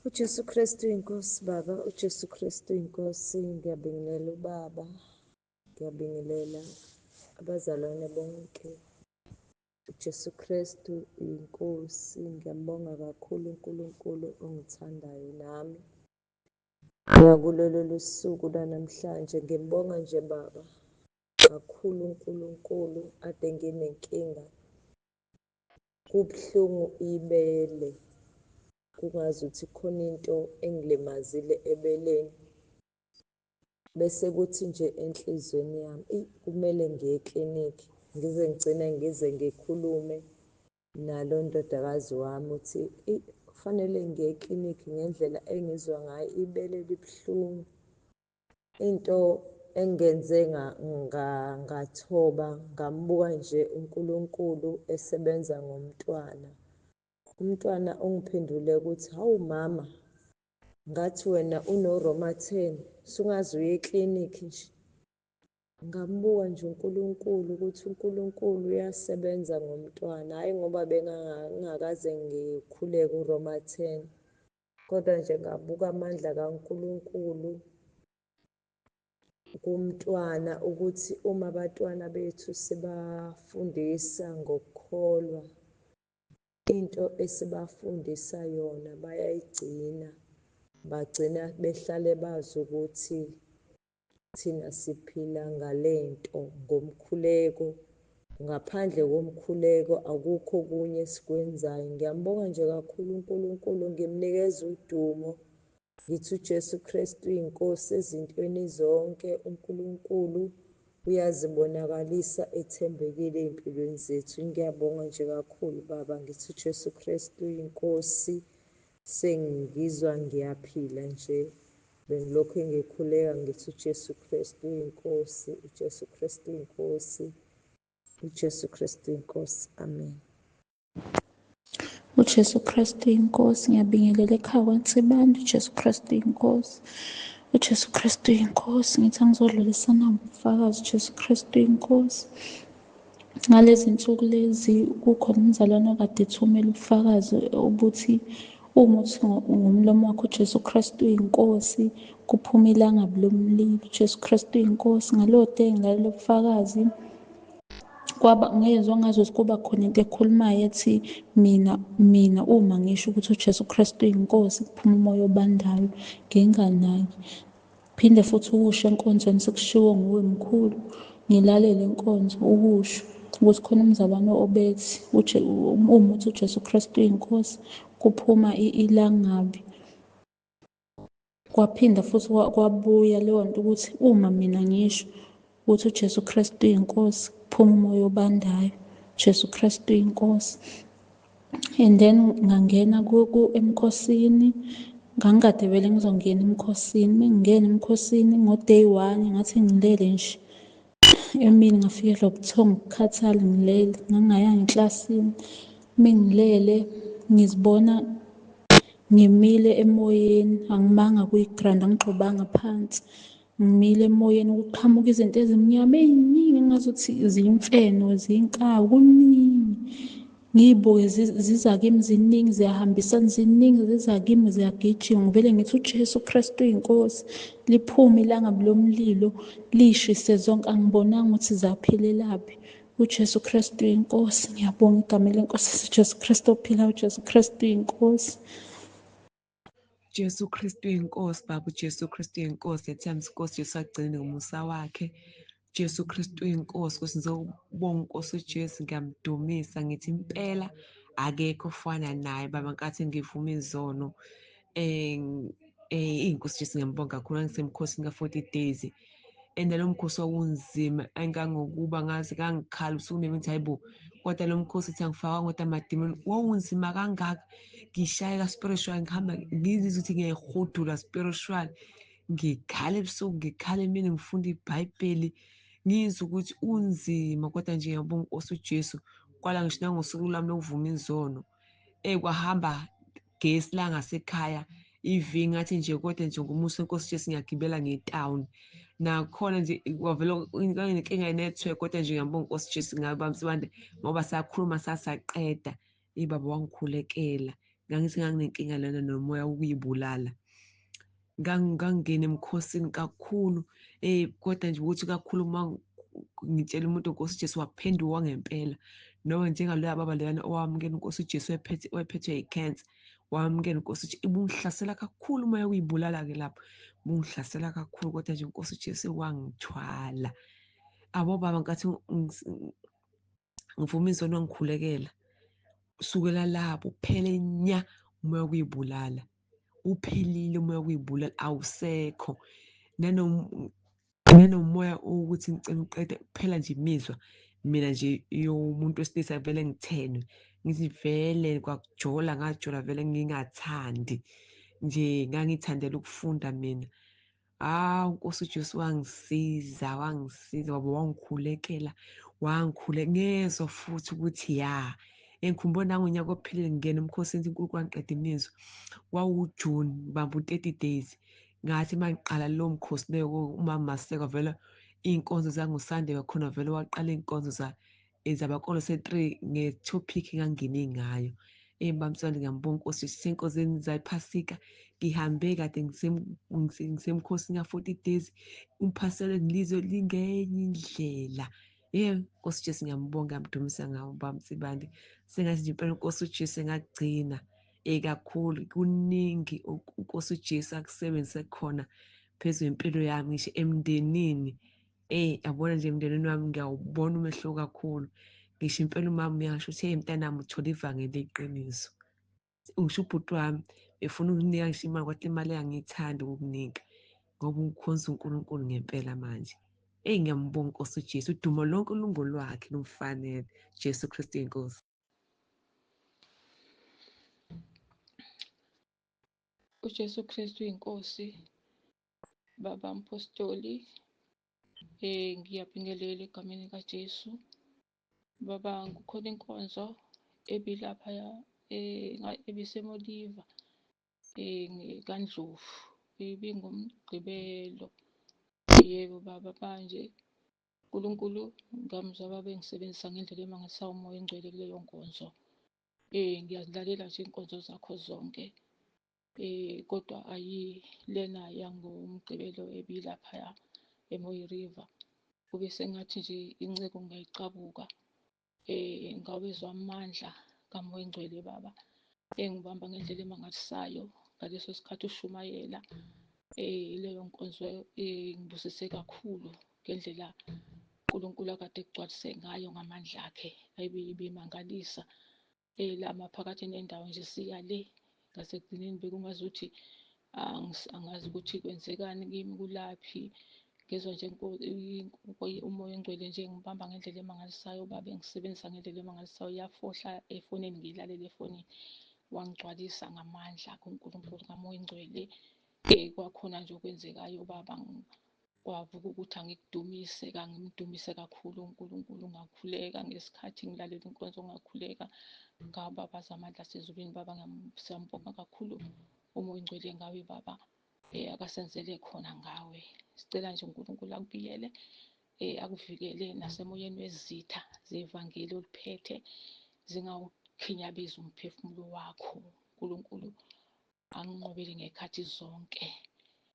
uJesu Kristu inkosi Baba, uJesu Kristu inkosi. Ngiyabingelela uBaba, ngiyabingelela abazalwane bonke. uJesu Kristu inkosi. Ngiyambonga kakhulu uNkulunkulu ongithandayo nami. Ngiyakulolu suku lanamhlanje ngimbonga nje Baba kakhulu uNkulunkulu. Ade nginenkinga, kubuhlungu ibele, kungazi ukuthi khona into engilimazile ebeleni, bese kuthi nje enhlizweni yami kumele ngiye eklinikhi, ngize ngikhulume nalo ndodakazi wami ukuthi kufanele ngiye eklinikhi ngendlela engizwa ngayo, ibele libuhlungu. Into engenze ngathoba, ngambuka nje uNkulunkulu esebenza ngomntwana. Umntwana ungiphendule ukuthi, hawu mama, ngathi wena unoRoma 10, sungaze uye eklinikhi nje. Ngambuka nje uNkulunkulu ukuthi uNkulunkulu uyasebenza ngomntwana, hhayi ngoba bengingakaze ngikhuleke uRoma 10, kodwa nje ngabuka amandla kaNkulunkulu kumntwana, ukuthi uma abantwana bethu sibafundisa ngokukholwa, into esibafundisa yona bayayigcina, bagcina behlale bazi ukuthi thina siphila ngale nto, ngomkhuleko. Ngaphandle komkhuleko akukho okunye esikwenzayo. Ngiyambonga nje kakhulu uNkulunkulu, ngimnikeza udumo, ngithi uJesu Kristu inkosi ezintweni zonke. uNkulunkulu uyazibonakalisa ethembekile ey'mpilweni zethu. Ngiyabonga nje kakhulu Baba, ngithi uJesu Kristu inkosi. Sengizwa ngiyaphila nje, bengilokhu ngikhuleka ngithi uJesu Kristu inkosi, uJesu Kristu inkosi, uJesu Kristu inkosi. Amen. uJesu Kristu inkosi. Ngiyabingelela ekhaya kwaNsibanda. uJesu Kristu inkosi. uJesu Kristu inkosi. Ngithi angizodlulisana ngobufakazi. uJesu Kristu inkosi. Ngalezi nsuku lezi kukhona umzalwane okade ethumela ubufakazi obuthi uma uthi ngomlomo wakho uJesu Kristu inkosi, kuphuma ilangabi lomlilo. uJesu Kristu inkosi. Ngaleyo day ngilalela ubufakazi, ngezwa ngazuthi kuba khona into ekhulumayo ethi mina uma ngisho ukuthi uJesu Kristu inkosi, kuphuma umoya obandayo. Nginganaki, phinde futhi ukusho enkonzweni sekushiwo nguwe mkhulu. Ngilalele inkonzo ukusho ukuthi khona umzalwane obethi uma uthi uJesu Kristu inkosi, kuphuma ilangabi. Kwaphinda futhi kwabuya leyo nto ukuthi uma mina ngisho ukuthi uJesu Kristu inkosi, kuphuma umoya obandayo. uJesu Kristu inkosi. And then ngangena emkhosini, ngangikade vele ngizongena emkhosini. Mengingena emkhosini ngo-day 1, ngathi ngilele nje emini, ngafikelwa ubuthongo, ukukhathala, ngilele, ngangingayanga eklasini. Mengilele ngizibona ngimile emoyeni, angimanga kuyigrandi, angigxobanga phansi, ngimile emoyeni, kuqhamuka izinto ezimnyama ey'ningi engazuthi ziyimfeno, ziyinkawu, kuningi. Ngiy'buke ziza kimi ziningi, ziyahambisana, ziningi ziza kimi, ziyagijima. Ngivele ngithi uJesu Kristu inkosi, liphume ilangabi lomlilo lishise zonke. Angibonanga ukuthi zaphilelaphi. uJesu Kristu inkosi. Ngiyabonga igama lenkosi uJesu Kristu ophilayo. uJesu Kristu inkosi. Jesu Kristu inkosi Baba, uJesu Kristu inkosi. Ethembisa inkosi Jesu agcine ngomusa wakhe. Jesu Kristu inkosi. Nkosi ngizobonga inkosi uJesu, ngiyamdumisa ngithi impela akekho ofana naye Baba, nkathi ngivuma izono. Inkosi Jesu ngiyambonga kakhulu. Ngisemkhosini ka-40 days, and lo mkhosi wawunzima, engangokuba ngazi ngangikhala usuku ngithi hayibo, kodwa lo mkhosi uthi angifakanga kodwa amadimoni wawunzima kangaka. Ngishayeka spiritual, ngihamba ngizizwa ukuthi ngiyayihudula spiritual, ngikhala ebusuku, ngikhala emini, ngifunda iBhayibheli, ngizwa ukuthi unzima. Kodwa nje ngiyabonga inkosi uJesu, kwala ngisho nangosuku lwami lokuvuma izono, kwahamba gesi la ngasekhaya iviki ngathi nje, kodwa nje ngomusa wenkosi Jesu ngiyagibela nge-town. Nakhona nje kwavele nginenkinga ye-network, kodwa nje ngiyambonga inkosi Jesu, ngoba sakhuluma sasaqeda, ibaba wangikhulekela. ngangithi nganginenkinga lana nomoya wokuyibulala. Ngangingena emkhosini kakhulu, kodwa nje ukuthi kakhulu uma ngitshela umuntu Nkosi uJesu waphenduka ngempela. Noma njengaloya baba leyana owamukela uNkosi uJesu wayephethwe ikhensa, wamukela uNkosi uJesu. Ubungihlasela kakhulu umoya wokuyibulala-ke lapho. Ubungihlasela kakhulu, kodwa nje uNkosi uJesu wangithwala. Abo baba nkathi ngivuma izono wangikhulekela. Kusukela lapho uphele nya umoya wokuyibulala. Uphelile umoya wokuyibulala, awusekho. Nanomoya ukuthi ngicela uqede, kuphela nje imizwa mina nje yomuntu wesilisa vele ngithenwe. Ngithi vele kwakujola, ngajola vele ngingathandi. Nje ngangithandela ukufunda mina. uNkosi uJesu wangisiza, waba wangikhulekela, ngezwa futhi ukuthi ya. Ngikhumbula nangonyaka ophilile ngingena emkhosini uNkulunkulu wangiqeda imizwa. WawuJune, ngibamba u-30 days. Ngathi mangiqala lowo mkhosi leyo umama Maseko vele iy'nkonzo zangoSunday khona vele waqala iy'nkonzo zabankolo se-3 nge-topic engangingene ngayo. Bamsana ngiyambonga uNkosi sisey'nkonzweni zaphasika. Ngihambe kade ngisemkhosini ka-40 days. Umpasela ngilizwe lingenye indlela. Nkosi uJesu ngiyambonga, ngiyamdumisa ngawo bamsibandi. Sengathi nje impela uNkosi uJesu engagcina kakhulu. Kuningi uNkosi uJesu akusebenzise khona phezu kwempilo yami, ngisho emndenini. Yabona nje emndenini wami ngiyawubona umehluko kakhulu. Ngisho impela umama uyasho ukuthi mntanami uthola ivangeli leqiniso. Ngisho ubhuti wami befuna ukunginika ngisho imali, kodwa imali angiyithandi ukukunika ngoba ukhonza uNkulunkulu ngempela manje. Ngiyambonga uNkosi uJesu, udumo lonke lungolwakhe lumfanele. Jesu Kristu inkosi. uJesu Kristu inkosi. Baba Mpostoli, ngiyabingelela egameni likaJesu. Baba, kukhona inkonzo ebilaphaya ebisemoliva kaNdlovu, ibingumgqibelo. Yebo baba, manje uNkulunkulu ngamuzwa baba engisebenzisa ngendlela emangalisayo umoya engcwele kuleyo nkonzo. Ngiyazilalela nje inkonzo zakho zonke, kodwa ayilena yangomgqibelo ebilaphaya eMoyi River. Kube sengathi nje inceko ngayiqabuka, ngawezwa amandla kamoya engcwele baba engibamba ngendlela emangalisayo ngaleso sikhathi ushumayela. Leyo nkonzo ngibusise kakhulu ngendlela uNkulunkulu akade egcwalise ngayo ngamandla akhe ibimangalisa. La maphakathi nendawo nje siya le ngasekugcineni bekungazuthi angazi ukuthi kwenzekani kimi, kulaphi. Ngezwa nje umoya engcwele nje ngibamba ngendlela emangalisayo baba, engisebenzisa ngendlela emangalisayo. Yafohla efonini, ngiyilalele efonini, wangigcwalisa ngamandla kuNkulunkulu ngamoya engcwele. Kwakhona nje okwenzekayo baba, kwavuka ukuthi angikudumise, ngimdumise kakhulu uNkulunkulu. Ngakhuleka ngesikhathi ngilalela inkonzo, ngakhuleka ngababaza amandla asezulwini baba. Siyambonga kakhulu umoya engcwele ngawe baba, akasenzele khona ngawe. Sicela nje uNkulunkulu akubiyele, akuvikele nasemoyeni wezitha zevangeli oliphethe, zingawukhinyabezi umphefumulo wakho. uNkulunkulu anginqobele ngekhathi zonke.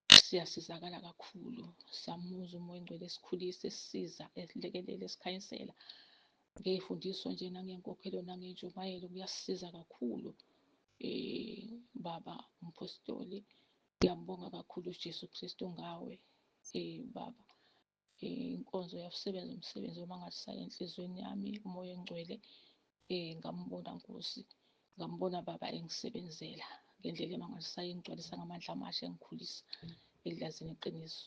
Siyasizakala kakhulu, siyamuza umoya engcwele, esikhulise, esisiza, esilekelela, esikhanyisela ngey'fundiso nje nangenkokhelo nangentshumayelo. Kuyasisiza kakhulu baba Mpostoli. Ngiyambonga kakhulu uJesu Kristu ngawe baba. Inkonzo yakusebenza umsebenzi omangalisayo enhliziyweni yami, umoya engcwele. Ngambona Nkosi, ngambona baba engisebenzela ngendlela emangalisayo, engigcwalisa ngamandla amasha, engikhulisa elilazini iqiniso.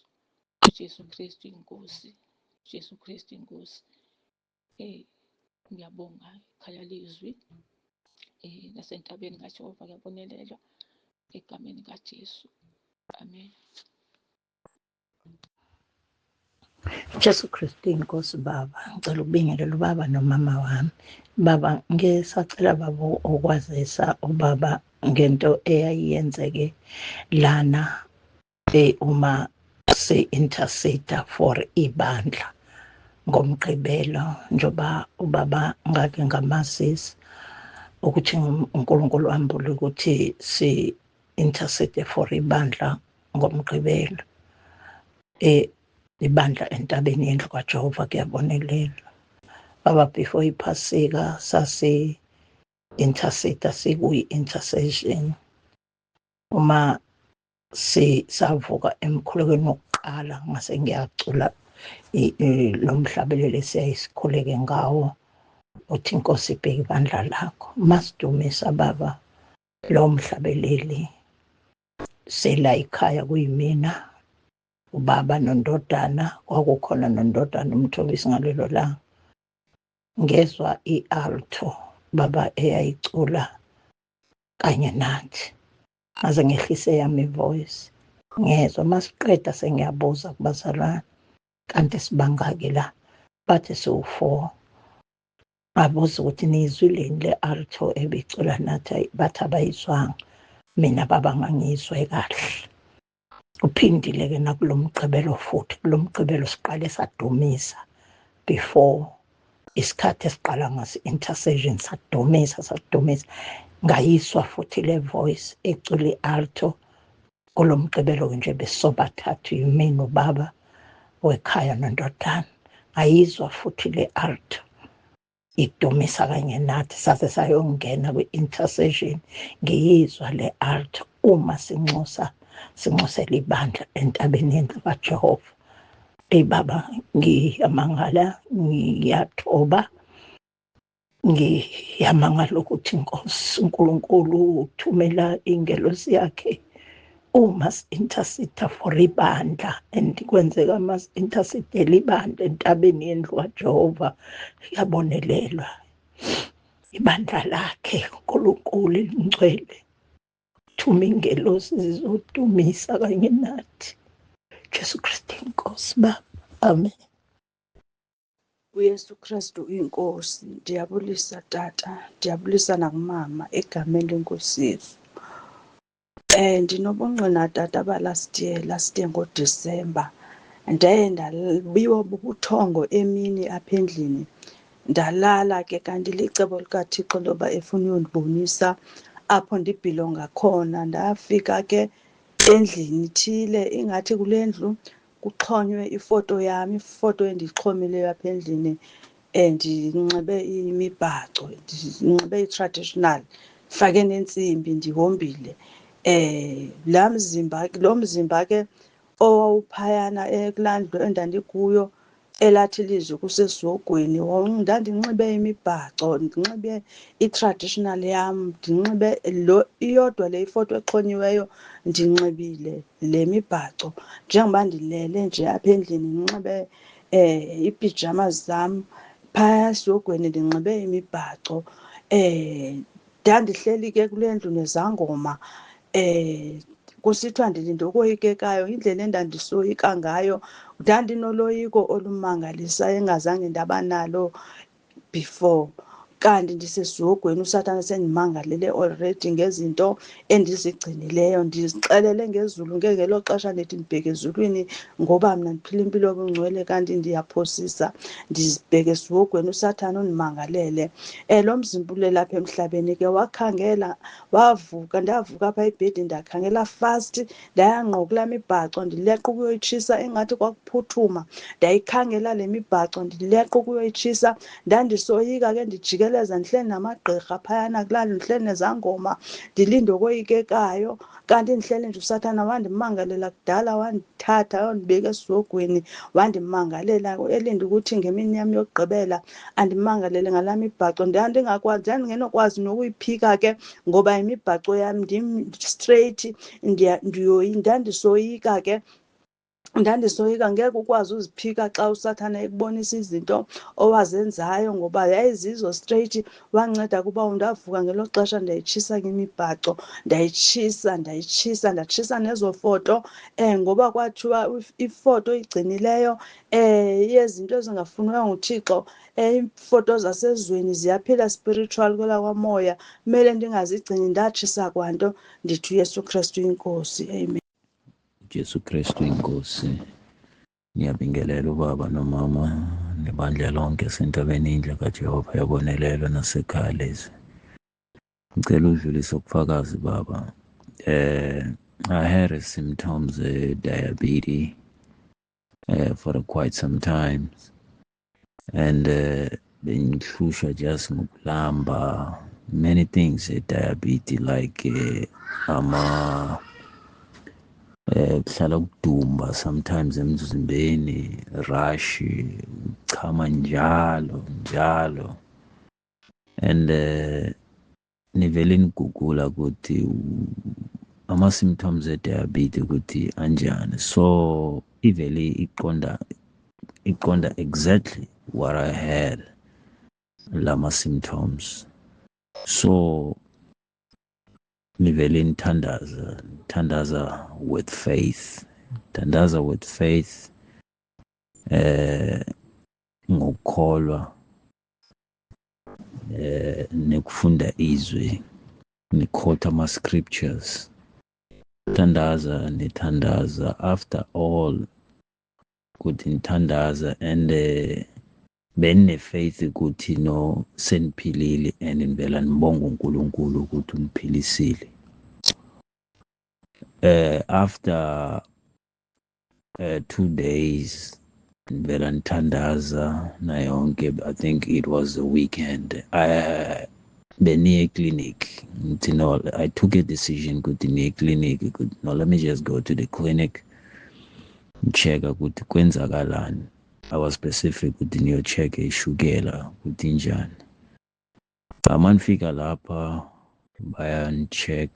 uJesu Kristu inkosi, uJesu Kristu inkosi. Ngiyabonga ikhaya lezwi nasentabeni kaJehova kuyabonelelwa egameni kaJesu. Amen. Jesu Kristu inkosi baba, ngicela ukubingelela ubaba nomama wami. Baba, ngisacela baba ukwazisa ubaba ngento eyayiyenzeke lana uma si-intercede for ibandla ngomgqibelo, njoba ubaba ngake ngamazisa ukuthi uNkulunkulu ambule ukuthi si-intercede for ibandla ngoMgqibelo. Ibandla entabeni yendlu kaJehova kuyabonelela. Baba, before iPhasika sasi-intercede, sikuyi-intercession. Uma savuka emkhulekweni wokuqala ngase ngiyacula lo mhlabeleli siyayisikhuleke ngawo, uthi Nkosi ibheke ibandla lakho. Masidumisa Baba lo mhlabeleli, sela ikhaya kuyimina, ubaba nondodana, kwakukhona nondodana uMthobisi ngalelo langa. Ngezwa i-alto Baba eyayicula kanye nathi, ngaze ngehlise yami ivoice, ngezwa masiqeda sengiyabuza kubazalwane, kanti sibangaki la? Bathi siwu-4. Ngabuza ukuthi niyizwileni le-alto ebicula nathi? Bathi abayizwanga. Mina Baba ngangiyizwe kahle. Uphindile-ke nakulo Mgqibelo futhi, kulo Mgqibelo siqale sadumisa before isikhathi esiqala ngaso intercession, sadumisa. Ngayiswa futhi le voice ecula i-alto. Kulo Mgqibelo nje besobathathu, yimina, ubaba wekhaya nondodana. Ngayizwa futhi le alto idumisa kanye nathi, saze sayongena kwi-intercession, ngiyizwa le alto uma sinxusela ibandla entabeni yendlu kaJehova. Baba, ngiyamangala, ngiyathoba, ngiyamangala ukuthi Nkosi uNkulunkulu uthumela ingelosi yakhe uma si-intercede for ibandla, and kwenzeka mas-intercedela ibandla entabeni yendlu kaJehova, yabonelelwa ibandla lakhe uNkulunkulu elingcwele. Thuma ingelosi zizodumisa kanye nathi. Jesu Kristu inkosi Baba, amen. uYesu Kristu uyinkosi. Ndiyabulisa tata, ndiyabulisa nakumama egameni lenkosi Yesu. Ndinobungqina tata last year ngoDisemba ndaye ndabiwa bubuthongo emini apha endlini. Ndalala ke kanti licebo likaThixo loba efuna uyondibonisa apho ndibhilonga khona. Ndafika ke endlini ithile, ingathi kule ndlu kuxhonywe ifoto yami, ifoto endiyixhomileyo apha endlini. Ndinxibe imibhaco, ndinxibe i-traditional, ndifake nentsimbi, ndihombile. Lo mzimba ke owawuphayana kulaa ndlu endandikuyo, elathi lizwe kusesihogweni, ndandinxibe imibhaco, ndinxibe i-traditional yam, ndinxibe iyodwa le ifoto exhonyiweyo, ndinxibile le mibhaco. Njengoba ndilele nje apha endlini ndinxibe iipijamas zam, phaya esihogweni ndinxibe imibhaco. Ndandihleli ke kule ndlu nezangoma. Kusithiwa ndilinde ukoyikekayo, indlela endandisoyika ngayo, ndandinoloyiko olumangalisayo engazange ndaba nalo before. Kanti ndisesihogweni uSathane sendimangalele already ngezinto endizigcinileyo. Ndizixelele ngezulu ngelo xesha ndithi ndibheke ezulwini ngoba mna ndiphila impilo yobungcwele kanti ndiyaphosisa. Ndizibheke esihogweni uSathane undimangalele. Lo mzimba ulapha emhlabeni ke wakhangela, wavuka, ndavuka apha ebhedini ndakhangela fast, ndaya ngqo kulaa mibhaco ndileqa ukuyoyitshisa, engathi kwakuphuthuma. Ndayikhangela le mibhaco ndileqa ukuyoyitshisa. Ndandisoyika ke ndijikeleza, ndihleli namagqirha phayana kulaa ndlu, ndihleli nezangoma, ndilinde okoyikekayo. Kanti ndihleli nje uSathane wandimangalela kudala, wandithatha wandibeka esihogweni, wandimangalela elinde ukuthi ngemini yam yokugqibela andimangalele ngalaa mibhaco. Ndandingenokwazi nokuyiphika ke ngoba imibhaco yam ndim straight, ndandisoyika ke. Ngeke ukwazi uziphika xa uSathane ekubonisa izinto owazenzayo ngoba yayizizo straight. Wanceda kuba ndavuka ngelo xesha ndayitshisa ke imibhaco, ndatshisa nezo foto. Ngoba kwathiwa ifoto oyigcinileyo yezinto ezingafunwayo nguThixo, iifoto zasezweni ziyaphila spiritual kwelakomoya, kumele ndingazigcini. Ndatshisa kwanto. Ndithi uYesu Kristu inkosi, amen. Jesu Kristu inkosi. Ngiyabingelela ubaba nomama nebandla lonke sentabeni indlu kaJehova yabonelelwa nasekhaya lezi. ngicela udlulise ubufakazi baba. I had symptoms of diabetes for quite some time, and bengihlushwa just ngokulamba, many things diabetes like kuhlala kudumba sometimes emzimbeni, rush, chama njalo, and nivele nigugula ukuthi ama-symptoms e-diabetes ukuthi anjani. So ivele iqonda exactly what I had, lama symptoms. So nivele nithandaza with faith, ngokukholwa nekufunda izwi, nikhotha ama-scriptures, nithandaza after all ukuthi nithandaza, and benine-faith ukuthi no seniphilile, and nivela nibonga uNkulunkulu ukuthi uniphilisile. After 2 days nivela nithandaza nayonke, I think it was the weekend, beniye clinic. No, I took a decision ukuthi niye clinic, no, let me just go to the clinic, check-a ukuthi kwenzakalani. I was specific ukuthi niyo-check ishukela ukuthi injani. Amanifika lapha bayan-check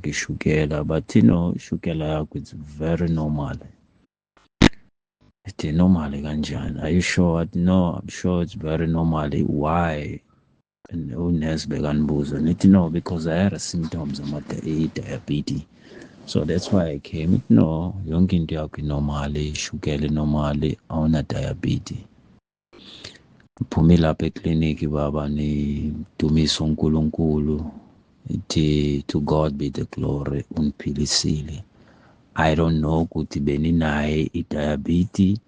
ishukela, but ishukela yakho it's very normal. Ithi normal kanjani? Are you sure? No, I'm sure it's very normal. Why? And unurse bekangibuza, nithi no, because I had symptoms diabetes, so that's why I came. No, yonke into yakho normal, ishukela normal, awuna diabetes. Phumi lapha ekliniki baba, nidumisa uNkulunkulu, ithi to God be the glory, uniphilisile. I don't know ukuthi beninaye i-diabetes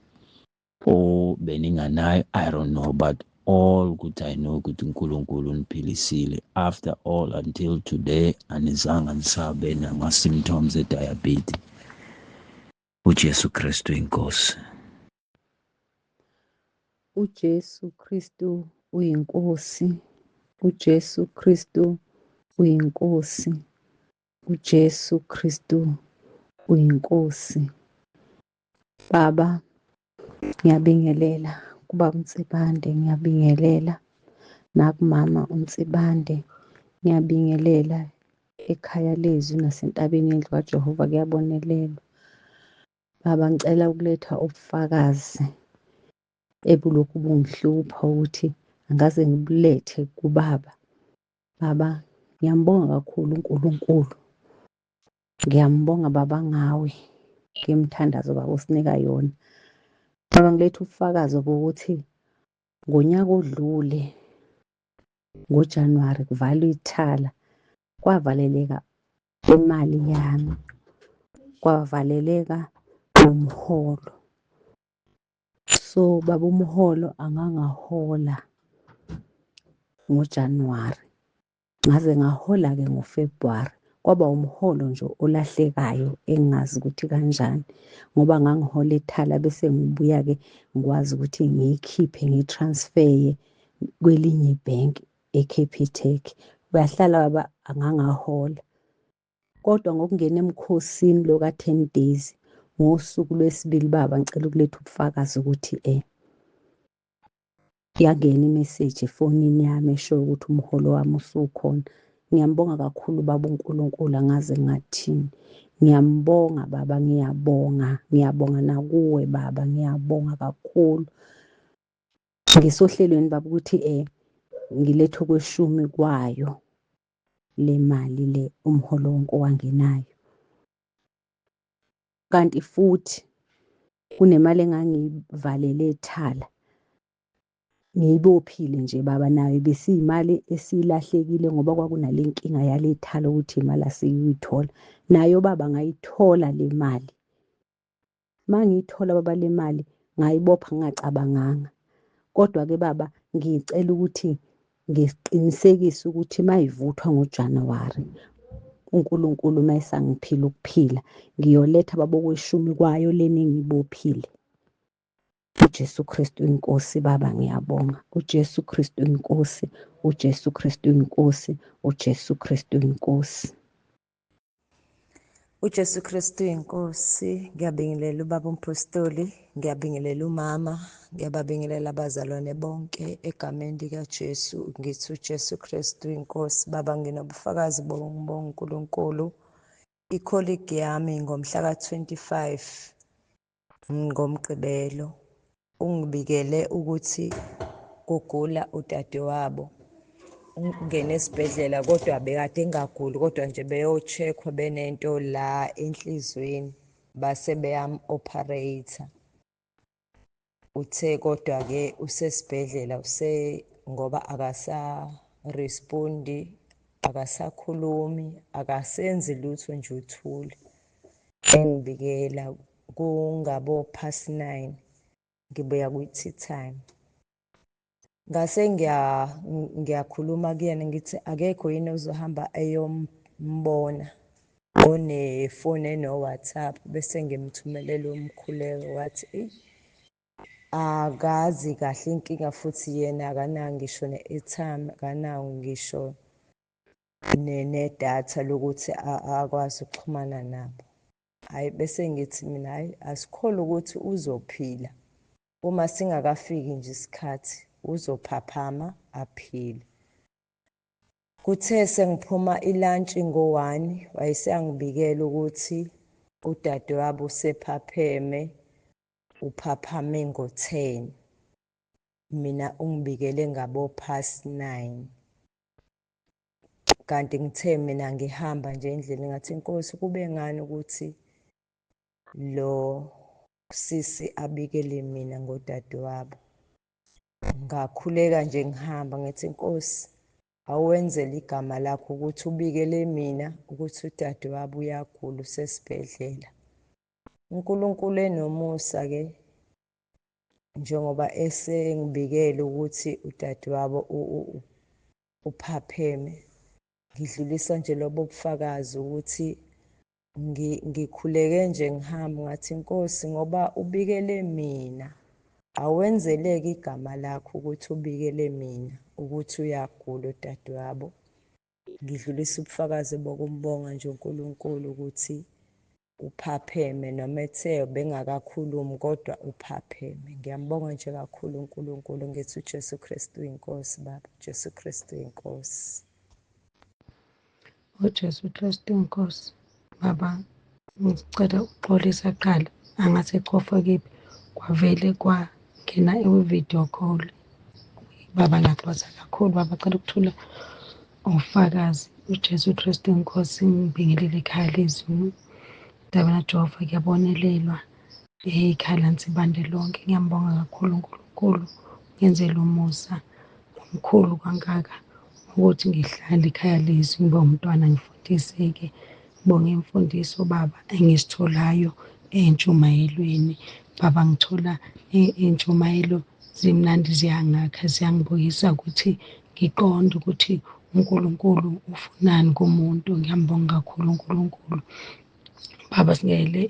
or beninganayo, I don't know, but all ukuthi I know ukuthi uNkulunkulu uniphilisile. After all, until today, anizange nisabe nama-symptoms e-diabetes. uJesu Kristu inkosi. uJesu Kristu uyinkosi. uJesu Kristu uyinkosi. uJesu Kristu uyinkosi. Baba, ngiyabingelela kubaba uNtsibande, ngiyabingelela nakumama uNtsibande, ngiyabingelela ekhaya lezwi nasentabeni yendlu kaJehova kuyabonelelwa. Baba, ngicela ukuletha ubufakazi ebulokhu bungihlupha ukuthi angaze ngibulethe kubaba. Baba, ngiyambonga kakhulu uNkulunkulu, ngiyambonga baba ngawe ngemthandazo baba usinika yona. Baba, ngiletha ubufakazi bokuthi ngonyaka odlule ngoJanuwari kuvalwa ithala, kwavaleleka imali yami, kwavaleleka umholo. So baba, umholo angangahola ngoJanuwari, ngaze ngahola-ke ngoFebruwari, kwaba umholo nje olahlekayo engingazi ukuthi kanjani, ngoba ngangihola ithala bese ngibuya-ke ngikwazi ukuthi ngiyikhiphe ngiyi-transfer-ye kwelinye ibhenki eCapitec. Bahlala baba angangahola, kodwa ngokungena emkhosini lo ka-10 days ngosuku lwesibili baba, ngicela ukuletha ubufakazi ukuthi yangena imeseji efonini yami esho ukuthi umholo wami usukhona. Ngiyambonga kakhulu baba uNkulunkulu, angaze ngathini. Ngiyambonga baba, ngiyabonga nakuwe baba, ngiyabonga kakhulu. Ngisohlelweni baba ukuthi ngilethe okweshumi kwayo le mali le, umholo wonke owangenayo, kanti futhi kunemali engangiyivalele ethala ngiyibophile nje baba, nayo besiyimali esilahlekile ngoba kwakunale nkinga yale thala ukuthi imali asiyithola. Nayo baba ngayithola le mali, mangiyithola baba le mali ngayibopha ngingacabanganga. Kodwa-ke baba, ngicela ukuthi ngiqinisekise ukuthi mayivuthwa ngoJanuwari uNkulunkulu mayesangiphila ukuphila ngiyoletha ababokweshumi kwayo lena engibophile. uJesu Kristu inkosi Baba ngiyabonga. uJesu Kristu inkosi, uJesu Kristu inkosi, uJesu Kristu inkosi. uJesu Kristu inkosi, ngiyabingelela ubaba umpostoli, ngiyabingelela umama, ngiyababingelela abazalwane bonke egameni likaJesu. Ngithi uJesu Kristu inkosi. Baba, nginobufakazi bokubonga uNkulunkulu. Ikholigi yami ngomhla ka-25 ngoMgqibelo ungibikele ukuthi kugula udadewabo. Ungene esibhedlela kodwa bekade engaguli, kodwa nje beyo-check-wa benento la enhlizweni base beyam-operate. Uthe kodwa-ke usesibhedlela ngoba akasa-respondi, akasakhulumi, akasenzi lutho nje uthule. Engibikela kungabo 9:30 ngibuya kwi-tea time. Ngase ngiyakhuluma kuyena ngithi akekho yini ozohamba eyombona onefoni eno-WhatsApp, bese ngimthumelela umkhuleko. Wathi akazi kahle inkinga, futhi yena akanayo ngisho ne-airtime, akanayo ngisho nedatha lokuthi akwazi ukuxhumana nabo. Hhayi, bese ngithi mina hhayi, asikholwa ukuthi uzophila. Uma singakafiki nje isikhathi uzophaphama aphile. Kuthe sengiphuma ilantshi ngo-1 wayeseyangibikela ukuthi udadewabo usephapheme, uphaphame ngo-10. Mina ungibikele ngabo 9:30. Kanti ngithe mina ngihamba nje endlini ngathi Nkosi, kube ngani ukuthi lo sisi abikele mina ngodadewabo. Ngakhuleka nje ngihamba ngithi Nkosi, awenzele igama lakho ukuthi ubikele mina ukuthi udadewabo uyagula usesibhedlela. uNkulunkulu enomusa-ke, njengoba esengibikele ukuthi udadewabo uphapheme, ngidlulisa nje lobo bufakazi ukuthi ngikhuleke nje ngihamba ngathi Nkosi, ngoba ubikele mina, awenzeleke igama lakho ukuthi ubikele mina ukuthi uyagula udadewabo. Ngidlulisa ubufakazi bokumbonga nje uNkulunkulu ukuthi uphapheme, noma ethe bengakakhulumi kodwa uphapheme. Ngiyambonga nje kakhulu uNkulunkulu. Ngithi uJesu Kristu inkosi Baba, uJesu Kristu inkosi. uJesu Kristu inkosi. Baba, ngicela uxolisa kuqala angathi echofa kephi kwavele kwangena i-video call. Baba, ngiyaxolisa kakhulu baba, cela ukuthula ufakazi. uJesu Kristu inkosi, ngibingelele ekhaya lezulu. Dabena Jehova, ngiyabonelelwa ikhaya lansibande lonke. Ngiyambonga kakhulu uNkulunkulu ngenzela umusa omkhulu kangaka ukuthi ngihlale ikhaya lezwi, ngibe umntwana, ngifundiseke. Ngibonge imfundiso Baba engisitholayo entshumayelweni. Baba, ngithola intshumayelo zimnandi, ziyangakha, ziyangibuyisa ukuthi ngiqonde ukuthi uNkulunkulu ufunani kumuntu. Ngiyambonga kakhulu uNkulunkulu. Baba, singele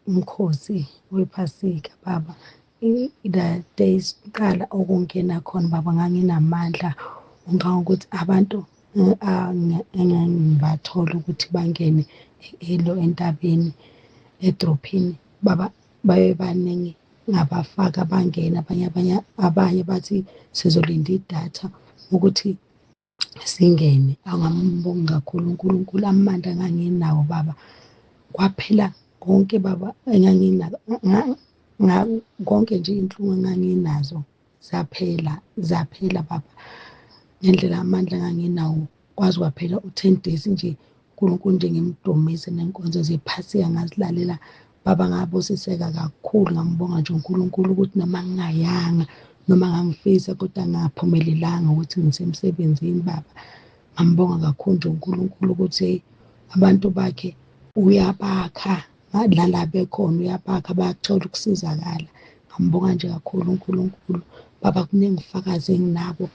umkhosi wephasika Baba. The days kuqala okungena khona Baba, nganginamandla ungangokuthi abantu engangibathola ukuthi bangene entabeni edrophini Baba, babe baningi ngabafaka bangena, abanye bathi sizolinda idatha ukuthi singene. Angambonga kakhulu uNkulunkulu. Amandla enganginawo Baba, kwaphela konke Baba enganginako, konke nje iy'nhlungu enganginazo zaphela Baba, ngendlela amandla enganginawo. Kwaze kwaphela u-10 days nje uNkulunkulu nje ngimdumise, nenkonzo zephasika ngazilalela Baba. Ngabusiseka kakhulu, ngambonga nje uNkulunkulu ukuthi noma ngingayanga, noma ngangifisa kodwa ngaphumelelanga ukuthi ngisemsebenzini Baba. Ngambonga kakhulu nje uNkulunkulu ukuthi abantu bakhe uyabakha, nala bekhona uyabakha, bayakuthola ukusizakala. Ngambonga nje kakhulu uNkulunkulu. Baba, kuningi ubufakazi enginabo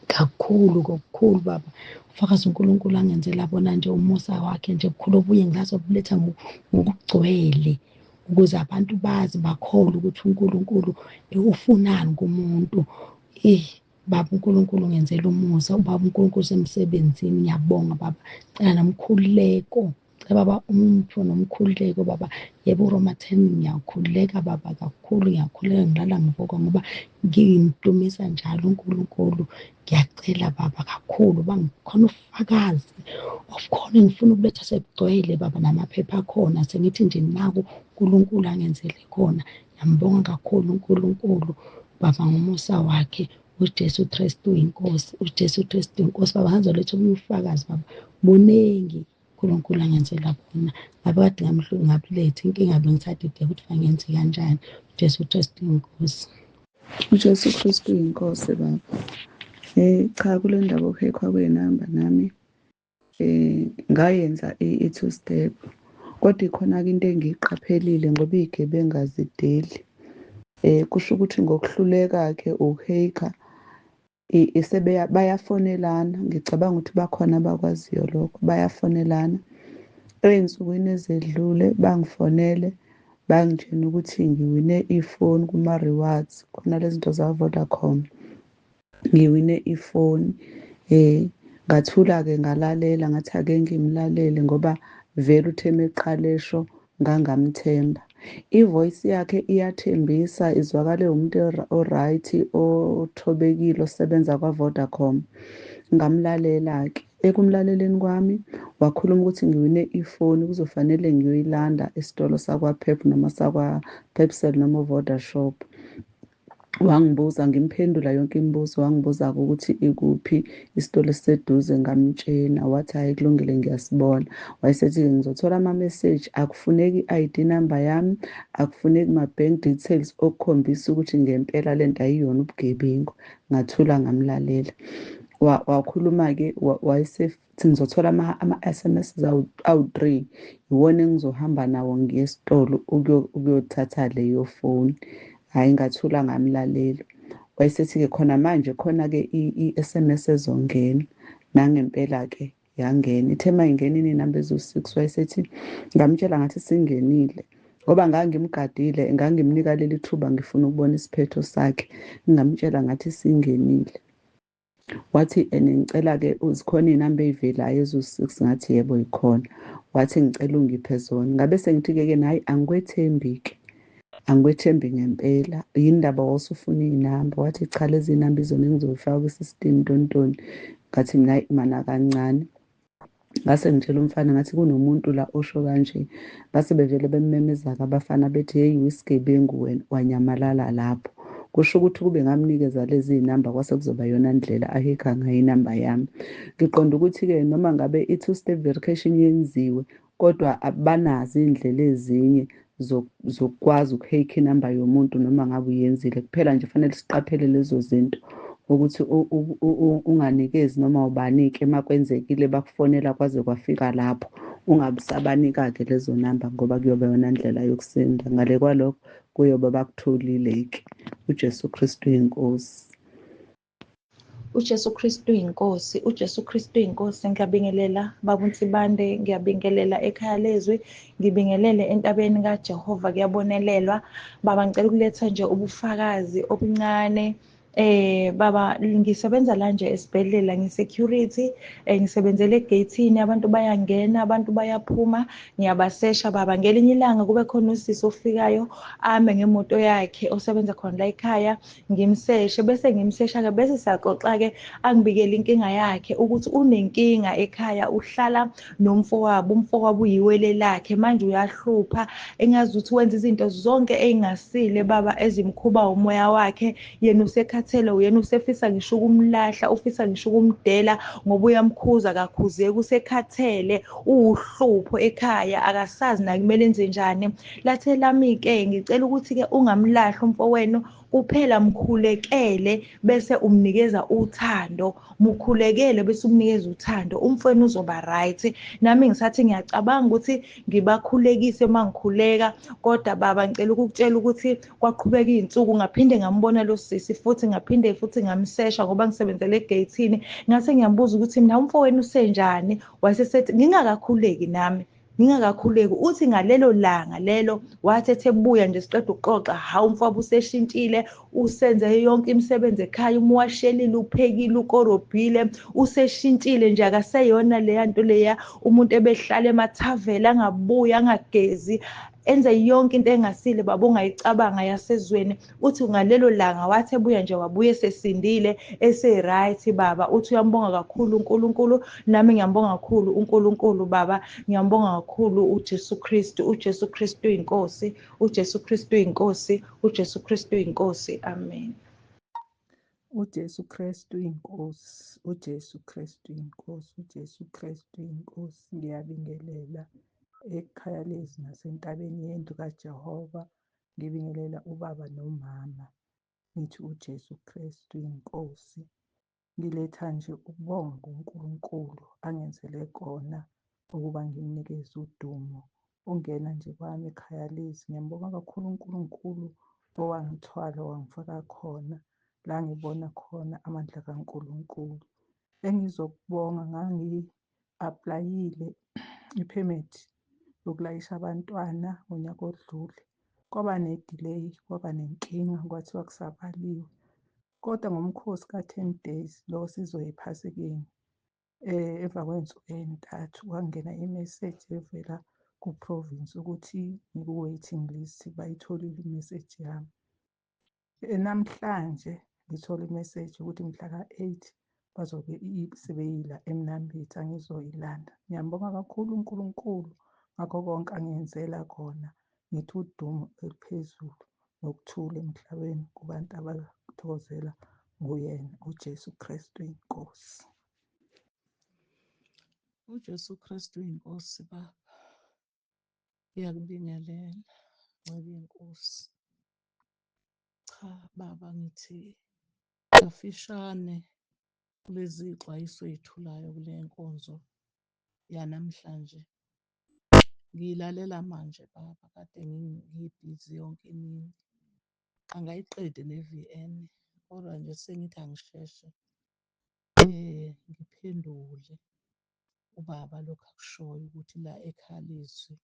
kakhulu kokukhulu baba. Ufakazi uNkulunkulu angenzela bona nje umusa wakhe nje bukhulu obuye ngazo buletha ngokugcwele ukuze abantu bazi bakholwe ukuthi uNkulunkulu ufunani kumuntu. Baba uNkulunkulu ngenzela umusa, ubaba uNkulunkulu usemsebenzini, ngiyabonga baba. Cela nomkhululeko, baba umpho nomkhululeko baba. Yebo uRoma 10 ngiyakhululeka baba kakhulu, ngiyakhululeka ngilala ngivuka ngoba ngimdumisa njalo uNkulunkulu. Ngiyacela baba kakhulu bangikhona ufakazi of khona engifuna ukuletha sekugcwele baba, namaphepha akhona sengithi nje naku uNkulunkulu angenzele khona. Ngiyambonga kakhulu uNkulunkulu baba ngomusa wakhe. uJesu Kristu inkosi, uJesu Kristu inkosi baba. Ngizoletha ubufakazi baba buningi uNkulunkulu angenzela bona. Ngabe kade ngabuletha inkinga bengisadide ukuthi angenze kanjani. uJesu Kristu inkosi. uJesu Kristu inkosi baba. Cha, kule ndaba okhekhwa kwenamba nami ngayenza i-2 step, kodwa ikhona-ke into engiyiqaphelile ngoba iy'gebengu azideli. Kusho ukuthi ngokuhluleka-ke uheikha bayafonelana. Ngicabanga ukuthi bakhona abakwaziyo lokho, bayafonelana. Ey'nsukwini ezedlule bangifonele bangitshena ukuthi ngiwine ifoni kuma-rewards, khona lezi zinto za-Vodacom. Ngiwine ifoni. Ngathula-ke ngalalela, ngathi ake ngimlalele ngoba vele uthe eqalesho ngangamthemba. I-voice yakhe iyathembisa, izwakale umuntu o-right, othobekile, osebenza kwa-Vodacom. Ngamlalela-ke. Ekumlaleleni kwami wakhuluma ukuthi ngiwine ifoni kuzofanele ngiyoyilanda esitolo sakwa-Pep noma sakwa-Pepcell noma uVodashop. Wangibuza, ngimphendula yonke imibuzo. Wangibuza-ke ukuthi ikuphi isitolo esiseduze, ngamtshena. Wathi hhayi kulungile ngiyasibona. Wayesethi-ke ngizothola ama-message, akufuneki i-ID number yami, akufuneki ma-bank details okukhombisa ukuthi ngempela le nto ayiyona ubugebengu. Ngathula ngamlalela. Wakhuluma-ke wayesethi ngizothola ama-SMS awu-3, iwona engizohamba nawo ngiye esitolo ukuyothatha leyo foni. Hhayi, ngathula ngamlalela. Wayesethi-ke khona manje khona-ke i-SMS ezongena. Nangempela-ke yangena. Ithe uma ingenile iy'namba eziwu-6, wayesethi ngamtshela ngathi singenile ngoba ngangimgadile, ngangimnika leli thuba ngifuna ukubona isiphetho sakhe. Ngamtshela ngathi singenile. Wathi ngicela-ke zikhona iy'namba ey'velayo eziwu-6, ngathi yebo yikhona. Wathi ngicela ungiphe zona. Ngabe sengithi-ke hhayi angikwethembi-ke, angikwethembi ngempela. Yini ndaba wasufuna iy'namba? Wathi cha, lezi y'namba izona engizofaka kwi-system ntontoni. Ngathi mina hayi mana kancane. Ngase ngitshela umfana ngathi kunomuntu la osho kanje. Base bevele bemmemeza-ke abafana bethi hey, uyisigebengu wena, wanyamalala lapho. Kusho ukuthi kube ngamnikeza lezi y'namba kwase kuzoba yona ndlela ahekha ngayo inamba yami. Ngiqonda ukuthi-ke noma ngabe i-2 step verification yenziwe, kodwa banazo iy'ndlela ezinye zokukwazi ukuhekha inamba yomuntu noma ngabe uyenzile. Kuphela nje fanele siqaphele lezo zinto ukuthi unganikezi noma ubanike uma kwenzekile bakufonela kwaze kwafika lapho. Ungabe usabanika-ke lezo namba ngoba kuyoba yona ndlela yokusenda. Ngale kwalokho kuyoba bakutholile-ke. uJesu Kristu inkosi. uJesu Kristu inkosi, uJesu Kristu inkosi. Ngiyabingelela Baba uNsibande, ngiyabingelela ekhaya lezwi, ngibingelele entabeni kaJehova kuyabonelelwa. Baba ngicela ukuletha nje ubufakazi obuncane. Baba ngisebenza la nje esibhedlela ngi-security, ngisebenzele egate-ini, abantu bayangena, abantu bayaphuma, ngiyabasesha baba. Ngelinye ilanga kube khona usisi ofikayo ame ngemoto yakhe osebenza khona la ekhaya, ngimseshe bese ngimsesha-ke bese siyaxoxa-ke, angibikele inkinga yakhe ukuthi unenkinga ekhaya, uhlala nomfowabo, umfowabo uyiwele lakhe, manje uyahlupha engazi ukuthi wenza izinto zonke ey'ngasile baba ezimkhuba umoya wakhe. Yena usekhathele, uyena usefisa ngisho ukumlahla, ufisa ngisho ukumdela ngoba uyamkhuza kakhuzeki, usekhathele, uwuhlupho ekhaya, akasazi naye kumele enze njani. Lathe lami-ke ngicela ukuthi-ke ungamlahli umfowenu, kuphela mkhulekele bese umnikeza uthando, mukhulekele bese umnikeza uthando, umfowenu uzoba right. Nami ngisathi ngiyacabanga ukuthi ngibakhulekise uma ngikhuleka, kodwa baba ngicela ukukutshela ukuthi kwaqhubeka iy'nsuku ngaphinde ngambona lo sisi futhi ngaphinde futhi ngamsesha ngoba ngisebenzele egeyithini. Ngase ngiyambuza ukuthi mina umfowenu usenjani, wayesethi ngingakakhuleki nami ngingakakhuleki. Uthi ngalelo langa lelo wathi ethe ebuya nje siqeda ukuxoxa, hawu umfowabo useshintshile, usenze yonke imisebenzi ekhaya, umuwashelile, uphekile, ukorobhile, useshintshile nje akaseyona leya nto leya umuntu ebehlala emathavela angabuyi angagezi enze yonke into engasile baba ongayicabanga yasezweni. Uthi ngalelo langa wathi ebuya nje wabuye esesindile ese-right baba. Uthi uyambonga kakhulu uNkulunkulu, nami ngiyambonga kakhulu uNkulunkulu baba, ngiyambonga kakhulu uJesu Kristu. uJesu Kristu uyinkosi, uJesu Kristu uyinkosi, uJesu Kristu uyinkosi. Amen. uJesu Kristu inkosi, uJesu Kristu inkosi, uJesu Kristu inkosi. Ngiyabingelela ekhaya lezi nasentabeni yendlu kaJehova, ngibingelela ubaba nomama, ngithi uJesu Kristu inkosi. Ngiletha nje ukubonga uNkulunkulu angenzele kona ukuba ngimnikeze udumo. Ungena nje kwami ekhaya lezi, ngiyambonga kakhulu uNkulunkulu owangithwala wangifaka khona la ngibona khona amandla kaNkulunkulu. Engizokubonga, ngangi-aplayile iphemithi yokulayisha abantwana ngonyaka odlule. Kwaba ne-delay, kwaba nenkinga, kwathiwa kusabaliwe. Kodwa ngomkhosi ka-10 days lo sizoya ePhasikeni, emva kwey'nsuku ey'ntathu kwangena imeseji evela ku-province ukuthi ngiku-waiting list, bayitholile imeseji yami. Namhlanje ngithola imeseji ukuthi mhla ka-8 bazobe sebeyila eMnambithi angizoyilanda. Ngiyambonga kakhulu uNkulunkulu ngakho konke angenzela kona. Ngithi udumo eliphezulu nokuthula emhlabeni kubantu abathokozela nguyena uJesu Kristu inkosi. uJesu Kristu inkosi baba, ngiyakubingelela ncebe yenkosi. Cha baba, ngithi kafishane kulezi xwayiso ey'thulayo kule nkonzo yanamhlanje. Ngiyilalela manje baba, kade ngibhizi yonke imini, angayiqedi ne-VN, kodwa nje sengithi angisheshe ngiphendule ubaba lokhu akushoyo ukuthi la ekhaya lizwi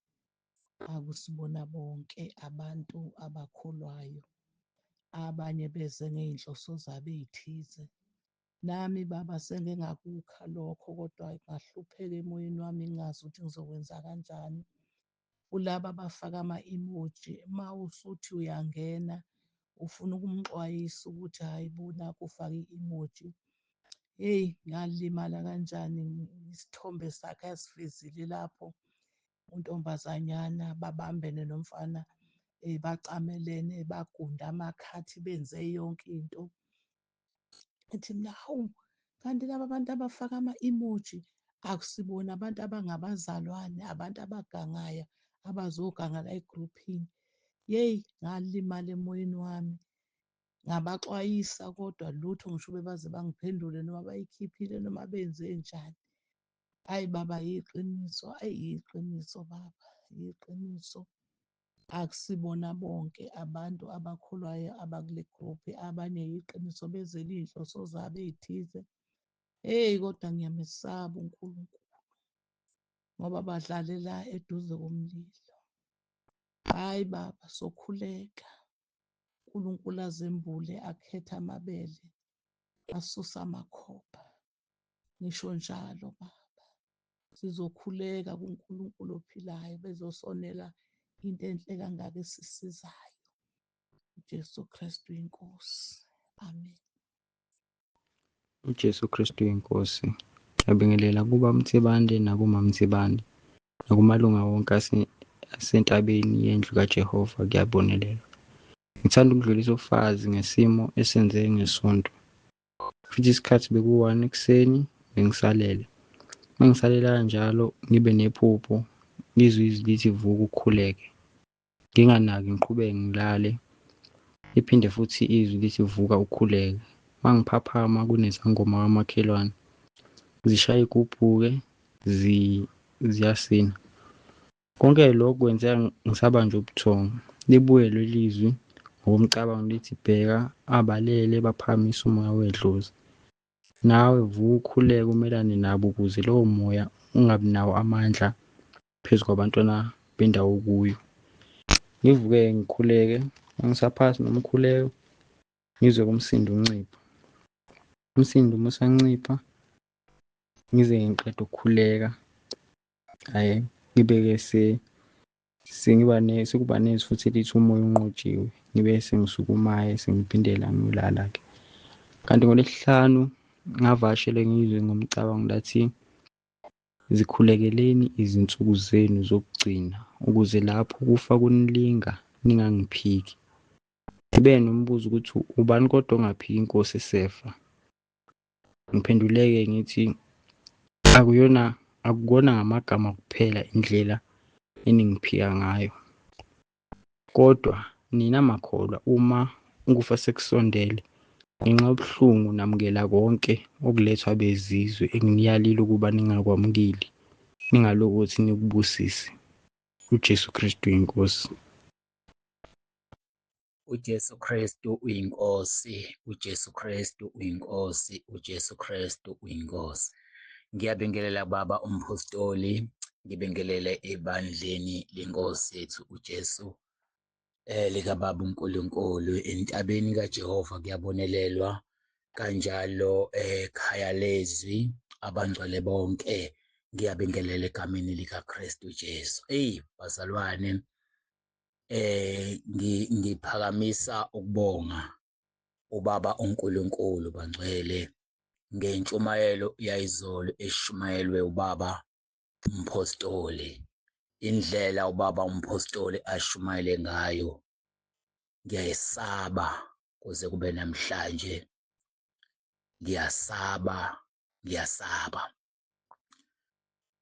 akusibona bonke abantu abakholwayo, abanye beze ngey'nhloso zabo ey'thize. Nami baba sengike ngakukha lokho, kodwa ngahlupheka emoyeni wami ngingazi ukuthi ngizokwenza kanjani. Kulaba abafaka ama-emoji, uma usuthi uyangena ufuna ukumxwayisa ukuthi hhayi bona kufake i-emoji. Hheyi, ngalimala kanjani, isithombe sakhe asivezile lapho, untombazanyana babambene nomfana bacamelene, bagunda amakhathi, benze yonke into. Ethi mina, hawu, kanti laba bantu abafaka ama-emoji akusibona abantu abangabazalwane, abantu abagangaya abazoganga la egruphini. Yeyi, ngalimala emoyeni wami, ngabaxwayisa kodwa lutho ngisho baze bangiphendule noma bayikhiphile noma benze njani. Hhayi baba, yiqiniso, ayi yiqiniso baba, yiqiniso. Akusibona bonke abantu abakholwayo abakule gruphi, abanye yiqiniso bezele iy'nhloso zabo ey'thize. Hheyi, kodwa ngiyamesaba uNkulunkulu ngoba badlalela eduze komlilo. Hhayi baba, sokhuleka. uNkulunkulu azembule, akhethe amabele, asuse amakhoba. Ngisho njalo baba, sizokhuleka kuNkulunkulu ophilayo bezosonela into enhle kangaka esisizayo. uJesu Kristu inkosi. Amen. uJesu Kristu inkosi. Ngiyabingelela kuba Mthibande nakuma Mthibande nakumalunga wonke asentabeni yendlu kaJehova. Kuyabonelela. Ngithanda ukudlulisa ubufakazi ngesimo esenzeke ngesonto. Futhi isikhathi beku-1 ekuseni bengisalele. Mangisalela kanjalo ngibe nephupho, ngizwe izwi lithi vuka ukhuleke. Nginganaki ngiqhubeke ngilale. liphinde futhi izwi lithi vuka ukhuleke. Mangiphaphama kunezangoma kamakhelwane zishaya igubhu-ke ziyasina. Konke lokhu kwenzeka ngisaba nje ubuthongo. Libuye leli zwi ngokomcabango lithi bheka abalele baphakamisa umoya wedlozi. Nawe vuka ukhuleke umelane nabo ukuze lowo moya ungabi nawo amandla phezu kwabantwana bendawo kuyo. Ngivuke ngikhuleke, mangisaphasi noma ukhuleko ngizwe umsindo uncipha. Umsindo uma usancipha ngize ngiqeda ukukhuleka, hhayi ngibe-ke sekuba nezwi futhi lithi umoya unqotshiwe, ngibe sengisukumayo sengiphindela ngiyolala-ke. Kanti ngoLwesihlanu ngavakashele ngizwe ngomcabango lathi zikhulekeleni izinsuku zenu zokugcina ukuze lapho kufa kunilinga ningangiphiki. Ngibe nombuzo ukuthi ubani kodwa ongaphiki inkosi esefa? Ngiphenduleke ngithi akukona ngamagama kuphela indlela eningiphika ngayo, kodwa nina makholwa uma ukufa sekusondele, ngenxa yobuhlungu namukela konke okulethwa bezizwe enginiyalile ukuba ningakwamukeli, ningalokothi nikubusise. uJesu Kristu inkosi. uJesu Kristu uyinkosi, uJesu Kristu uyinkosi, uJesu Kristu uyinkosi. Ngiyabingelela Baba umpostoli, ngibingelele ebandleni lenkosi yethu uJesu likaBaba uNkulunkulu. Entabeni kaJehova kuyabonelelwa, kanjalo ekhaya lezwi abangcwele bonke ngiyabingelela egameni likaKristu Jesu. Bazalwane, ngiphakamisa ukubonga uBaba uNkulunkulu bangcwele ngentshumayelo yayizolo eshumayelwe uBaba umpostoli. Indlela uBaba umpostoli ashumayele ngayo ngiyayisaba kuze kube namhlanje, ngiyasaba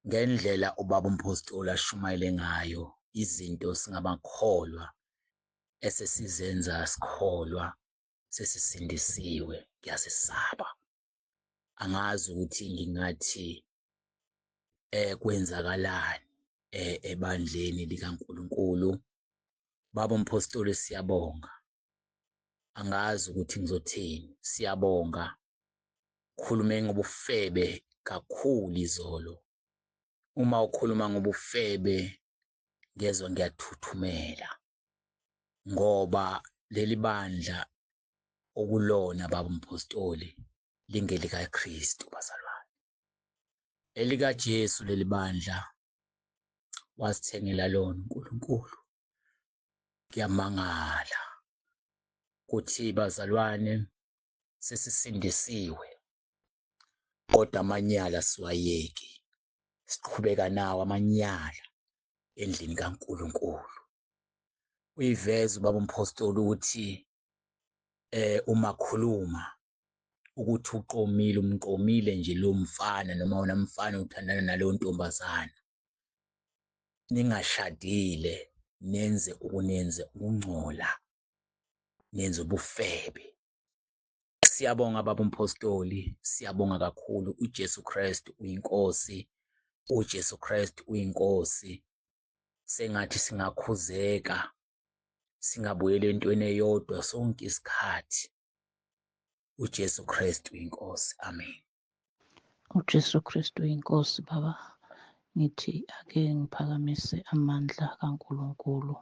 ngendlela uBaba umpostoli ashumayele ngayo. Izinto singabakholwa esesizenza sikholwa sesisindisiwe, ngiyasisaba. Angazi ukuthi ngingathi kwenzakalani ebandleni likaNkulunkulu. Baba umpostoli siyabonga, angazi ukuthi ngizothini. Siyabonga, khulume ngobufebe kakhulu izolo. Uma ukhuluma ngobufebe ngezwe ngiyathuthumela, ngoba leli bandla okulona Baba umpostoli lingelikaKristu bazalwane. ElikaJesu leli bandla wasithengela lona uNkulunkulu. Ngiyamangala ukuthi bazalwane sesisindisiwe, kodwa amanyala siwayeki, siqhubeka nawo amanyala endlini kaNkulunkulu. Uyiveza uBaba umpostoli ukuthi uma khuluma ukuthi uqomile, umqomile nje lo mfana, noma wena mfana uthandana naleyo ntombazana, ningashadile nenze ukungcola, nenze ubufebe. Siyabonga Baba umpostoli, siyabonga kakhulu. uJesu Kristu uyinkosi, uJesu Kristu uyinkosi. Sengathi singakhuzeka, singabuyela entweni eyodwa sonke isikhathi. uJesu Kristu uyinkosi. Amen. uJesu Kristu uyinkosi. Baba, ngithi ake ngiphakamise amandla kaNkulunkulu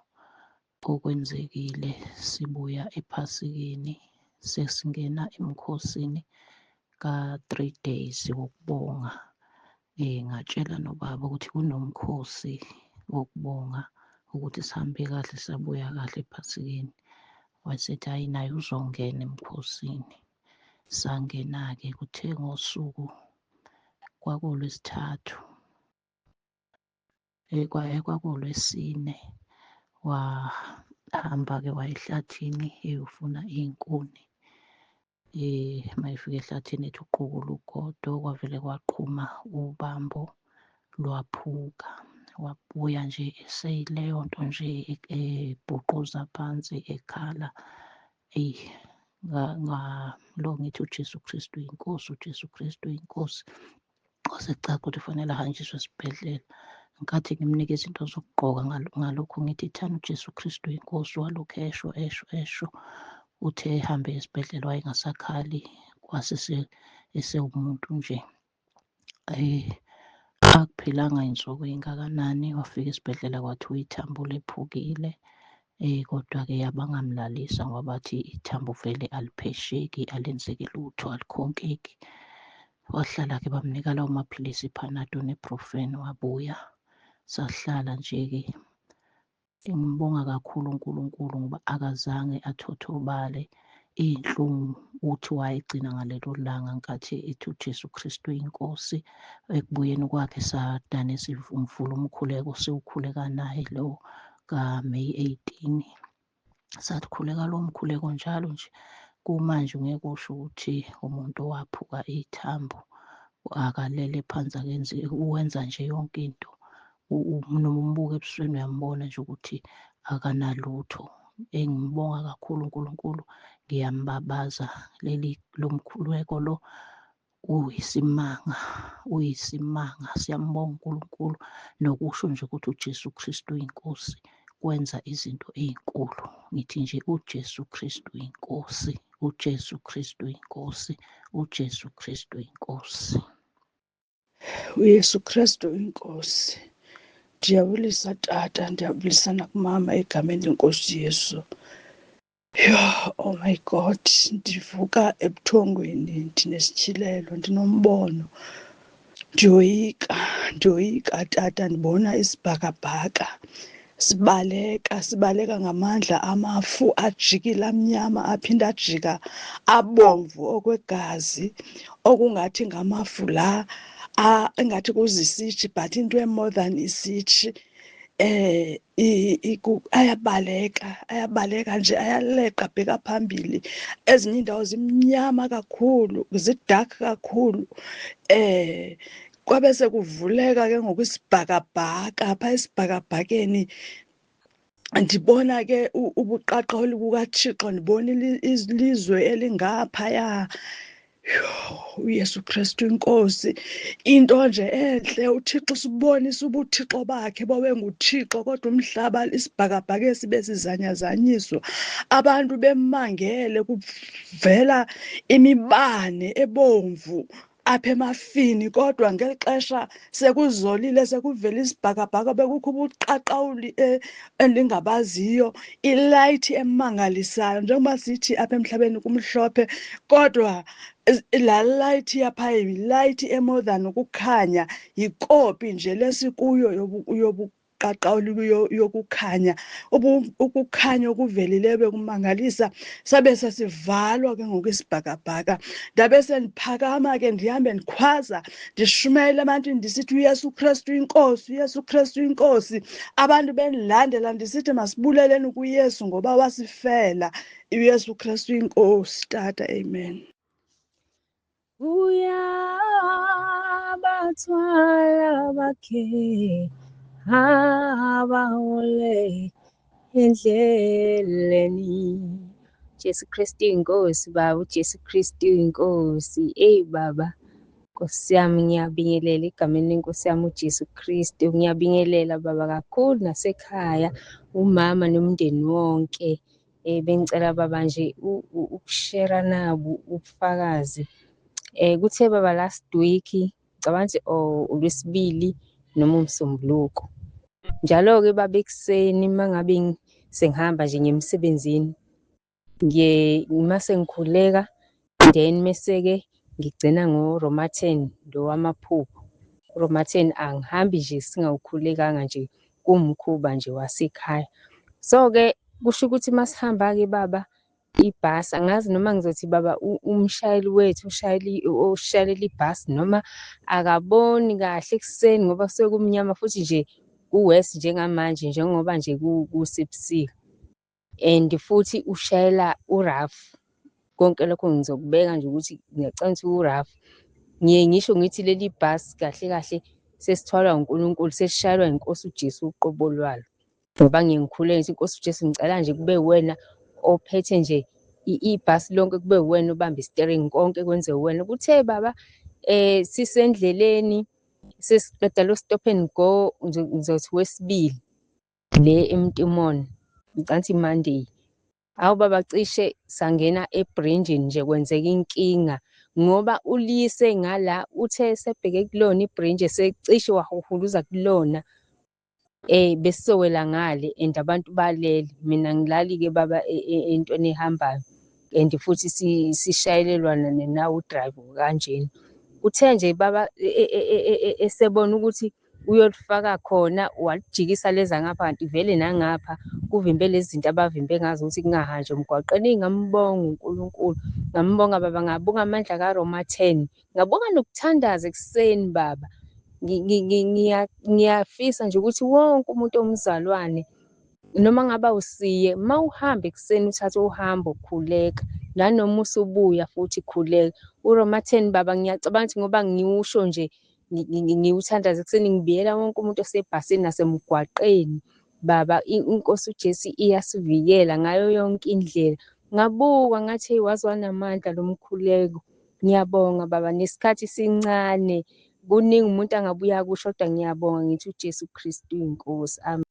okwenzekile. Sibuya ephasikeni, sesingena emkhosini ka-3 days wokubonga. Ngatshela nobaba ukuthi kunomkhosi wokubonga ukuthi sihambe kahle, sabuya kahle ephasikeni. Wasethi hhayi naye uzongena emkhosini. Sangena-ke kuthe ngosuku kwakuLwesithathu, kwakuLwesine, wahamba-ke waya ehlathini eyofuna iy'nkuni. Mayefika ehlathini ethi uqukula ugodo, kwavele kwaqhuma ubambo lwaphuka. Wabuya nje eseyileyo nto nje ebhuquza phansi ekhala eyi lo ngithi uJesu Kristu inkosi, uJesu Kristu inkosi. Kwasecaca ukuthi fanele ahanjiswe esibhedlela. Ngenkathi ngimnika izinto zokugqoka ngalokhu ngithi thana uJesu Kristu inkosi, walokhu esho uthe ehambe esibhedlela wayengasakhali, kwase esewumuntu nje. Akuphilanga iy'nsuku ey'ngakanani, wafika esibhedlela kwathiwa ithambo lephukile. Kodwa-ke abangamlalisa ngoba bathi ithambo vele aliphesheki, alenzeki lutho, alikhonkeki. Wahlala-ke bamnika lawo maphilisi i-Panado ne-Brufen, wabuya. Sahlala nje-ke, ngibonga kakhulu uNkulunkulu ngoba akazange athothobale iy'nhlungu uthi wayegcina ngalelo langa nkathi ethi uJesu Kristu inkosi. Ekubuyeni kwakhe sadanisa umvula umkhuleko siwukhuleka naye lo ka-May 18. Sakhuleka lo mkhuleko njalo nje. Kumanje ungeke usho ukuthi umuntu owaphuka ithambo akalele phansi wenza nje yonke into. Noma umbuka ebusweni uyambona nje ukuthi akanalutho. Ngibonga kakhulu uNkulunkulu, ngiyambabaza. Lo mkhuleko lo uyisimanga. Siyambonga uNkulunkulu, nokusho nje ukuthi uJesu Kristu inkosi kwenza izinto ey'nkulu. Ngithi nje uJesu Kristu inkosi, uJesu Kristu inkosi, uJesu Kristu inkosi. uYesu Kristu inkosi. Ndiyabulisa tata, ndiyabulisa nakumama egameni lenkosi Yesu. Oh my God, ndivuka ebuthongweni, ndinesitshilelo, ndinombono. Ndiyoyika tata, ndibona isibhakabhaka sibaleka ngamandla amafu, ajikile amnyama, aphinde ajika abomvu okwegazi, okungathi ngamafu la engathi kuzisitshi, but into e-more than isitshi. Ayabaleka nje, ayaleqa bheka phambili. Ezinye indawo zimnyama kakhulu, zidark kakhulu. Kwabe sekuvuleka ke ngokwisibhakabhaka. Pha esibhakabhakeni ndibona ke ubuqaqawuli bukaThixo, ndibona ilizwe elingaphaya. uYesu Kristu inkosi, into nje enhle. UThixo usibonisa ubuthixo bakhe babenguThixo, kodwa umhlaba isibhakabhaka esibe sizanyazanyiswa. Abantu bemangele, kuvela imibane ebomvu apha emafini, kodwa ngeli xesha sekuzolile, sekuvela isibhakabhaka, bekukho ubuqaqawuli endingabaziyo, ilayithi emangalisayo. Njengoba sithi apha emhlabeni kumhlophe, kodwa laa layithi yapha yilayithi e-more than ukukhanya, yikopi nje lesikuyo yobuqaqawuli yokukhanya. Ukukhanya okuvelileyo bekumangalisa. Sabe sesivalwa ke ngokwisibhakabhaka. Ndabe sendiphakama ke ndihambe ndikhwaza, ndishumayela ebantwini ndisithi uYesu Kristu inkosi, uYesu Kristu inkosi. Abantu bendilandela ndisithi masibuleleni kuYesu ngoba wasifela. uYesu Kristu inkosi tata, amen. Uyabathwala bakhe abahole endleleni. Jesu Kristu inkosi baba, uJesu Kristu inkosi. Baba, Nkosi yami, ngiyabingelela egameni lenkosi yami uJesu Kristu. Ngiyabingelela baba kakhulu nasekhaya, umama nomndeni wonke. Bengicela baba nje ukushera nabo ubufakazi. Kuthe baba last week, ngicabanga ukuthi uLwesibili noma uMsombuluko. Njalo-ke baba ekuseni mangabe sengihamba nje ngemsebenzini, mase ngikhuleka, then mese-ke ngigcina ngoRomaten lo wamaphupho. uRomaten angihambi nje singawukhulekanga nje, kumkhuba nje wasekhaya. So-ke kusho ukuthi masihamba-ke baba ibhasi, angazi noma ngizothi baba umshayeli wethu oshayelela ibhasi noma akaboni kahle ekuseni ngoba kusuke kumnyama, futhi nje kuwest njengamanje njengoba nje kusebusika, and futhi ushayela uRafu. Konke lokho ngizokubeka nje ukuthi ngiyacanga ukuthi uRafu. Ngiye ngisho ngithi leli bhasi kahle kahle sesithwalwa uNkulunkulu, sesishayelwa inkosi uJesu uqobo lwalo. Ngoba ngiye ngikhuleke ngithi Nkosi uJesu, ngicela nje kube wena ophethe nje ibhasi lonke kube uwena obamba i-steering, konke kwenziwe uwena. Kuthe baba sisendleleni sesiqeda lo stop and go ngizothi wesibili le eMtimona, ngicanthi Monday. Hawu baba, cishe sangena ebhrindini nje kwenzeka inkinga ngoba ulise ngala uthe sebheke kulona ibhrindi secishe wahuhuluza kulona besizowela ngale and abantu balele. Mina ngilali-ke baba entweni ehambayo and futhi sishayelelwa nawo udrayiva kanjena. Uthe nje baba esebona ukuthi uyolifaka khona walijikisa leza ngapha kanti vele nangapha kuvimbe lezi zinto abavimbe ngazo ukuthi kungahanjwa emgwaqeni. Ngambonga uNkulunkulu, ngambonga baba, ngabonga amandla kaRoma 10, ngabonga nokuthandaza ekuseni baba. Ngiyafisa nje ukuthi wonke umuntu omzalwane noma ngaba usiye mawuhamba ekuseni uthathe uhambo, khuleka, nanoma usubuya futhi khuleka. URoma 10 baba, ngiyacabanga ukuthi ngoba ngiwusho nje ngiwuthandaza ekuseni ngibiyela wonke umuntu osebhasini nasemgwaqeni baba. Inkosi uJesu iyasivikela ngayo yonke indlela. Ngabuka ngathi hey, waze wanamandla lo mkhuleko. Ngiyabonga baba, nesikhathi sincane, kuningi umuntu angabuya kusho, kodwa ngiyabonga ngithi uJesu Kristu uyinkosi. Amen.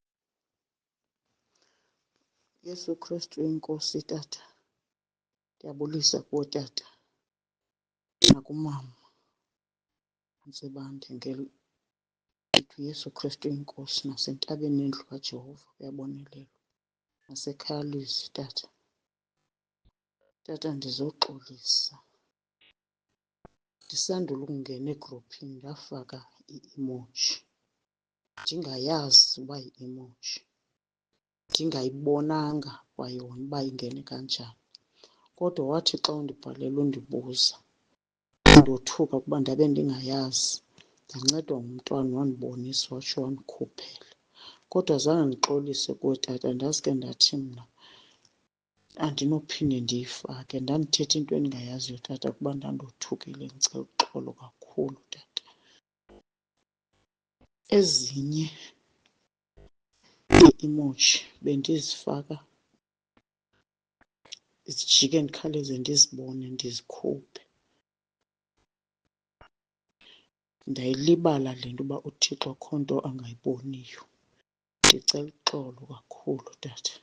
Yesu Kristu inkosi tata. Ndiyabulisa kuwe tata nakumama Mzibande ngithi uYesu Kristu inkosi, nasentabeni endlu kaJehova uyabonelelwa, nasekhaya tata. Tata, ndizoxolisa. Ndisandula ukungena egruphini ndafaka i-emoji ndingayazi uba yi-emoji, ndingayibonanga kwayona uba ingene kanjani. Kodwa wathi xa undibhalela undibuza, ndothuka ukuba ndabe ndingayazi, ndancedwa ngumntwana wandibonisa watsho wandikhuphela. Kodwa zange ndixolise kuwe tata, ndaske ndathi mna andinophinde ndiyifake. Ndandithetha into endingayaziyo tata kuba ndandothukile. Ndicela uxolo kakhulu tata. Ezinye ii-emoji bendizifaka zijike ndikhawuleze ndizibone ndizikhuphe. Ndayilibala le nto uba uThixo akho nto angayiboniyo. Ndicela uxolo kakhulu tata.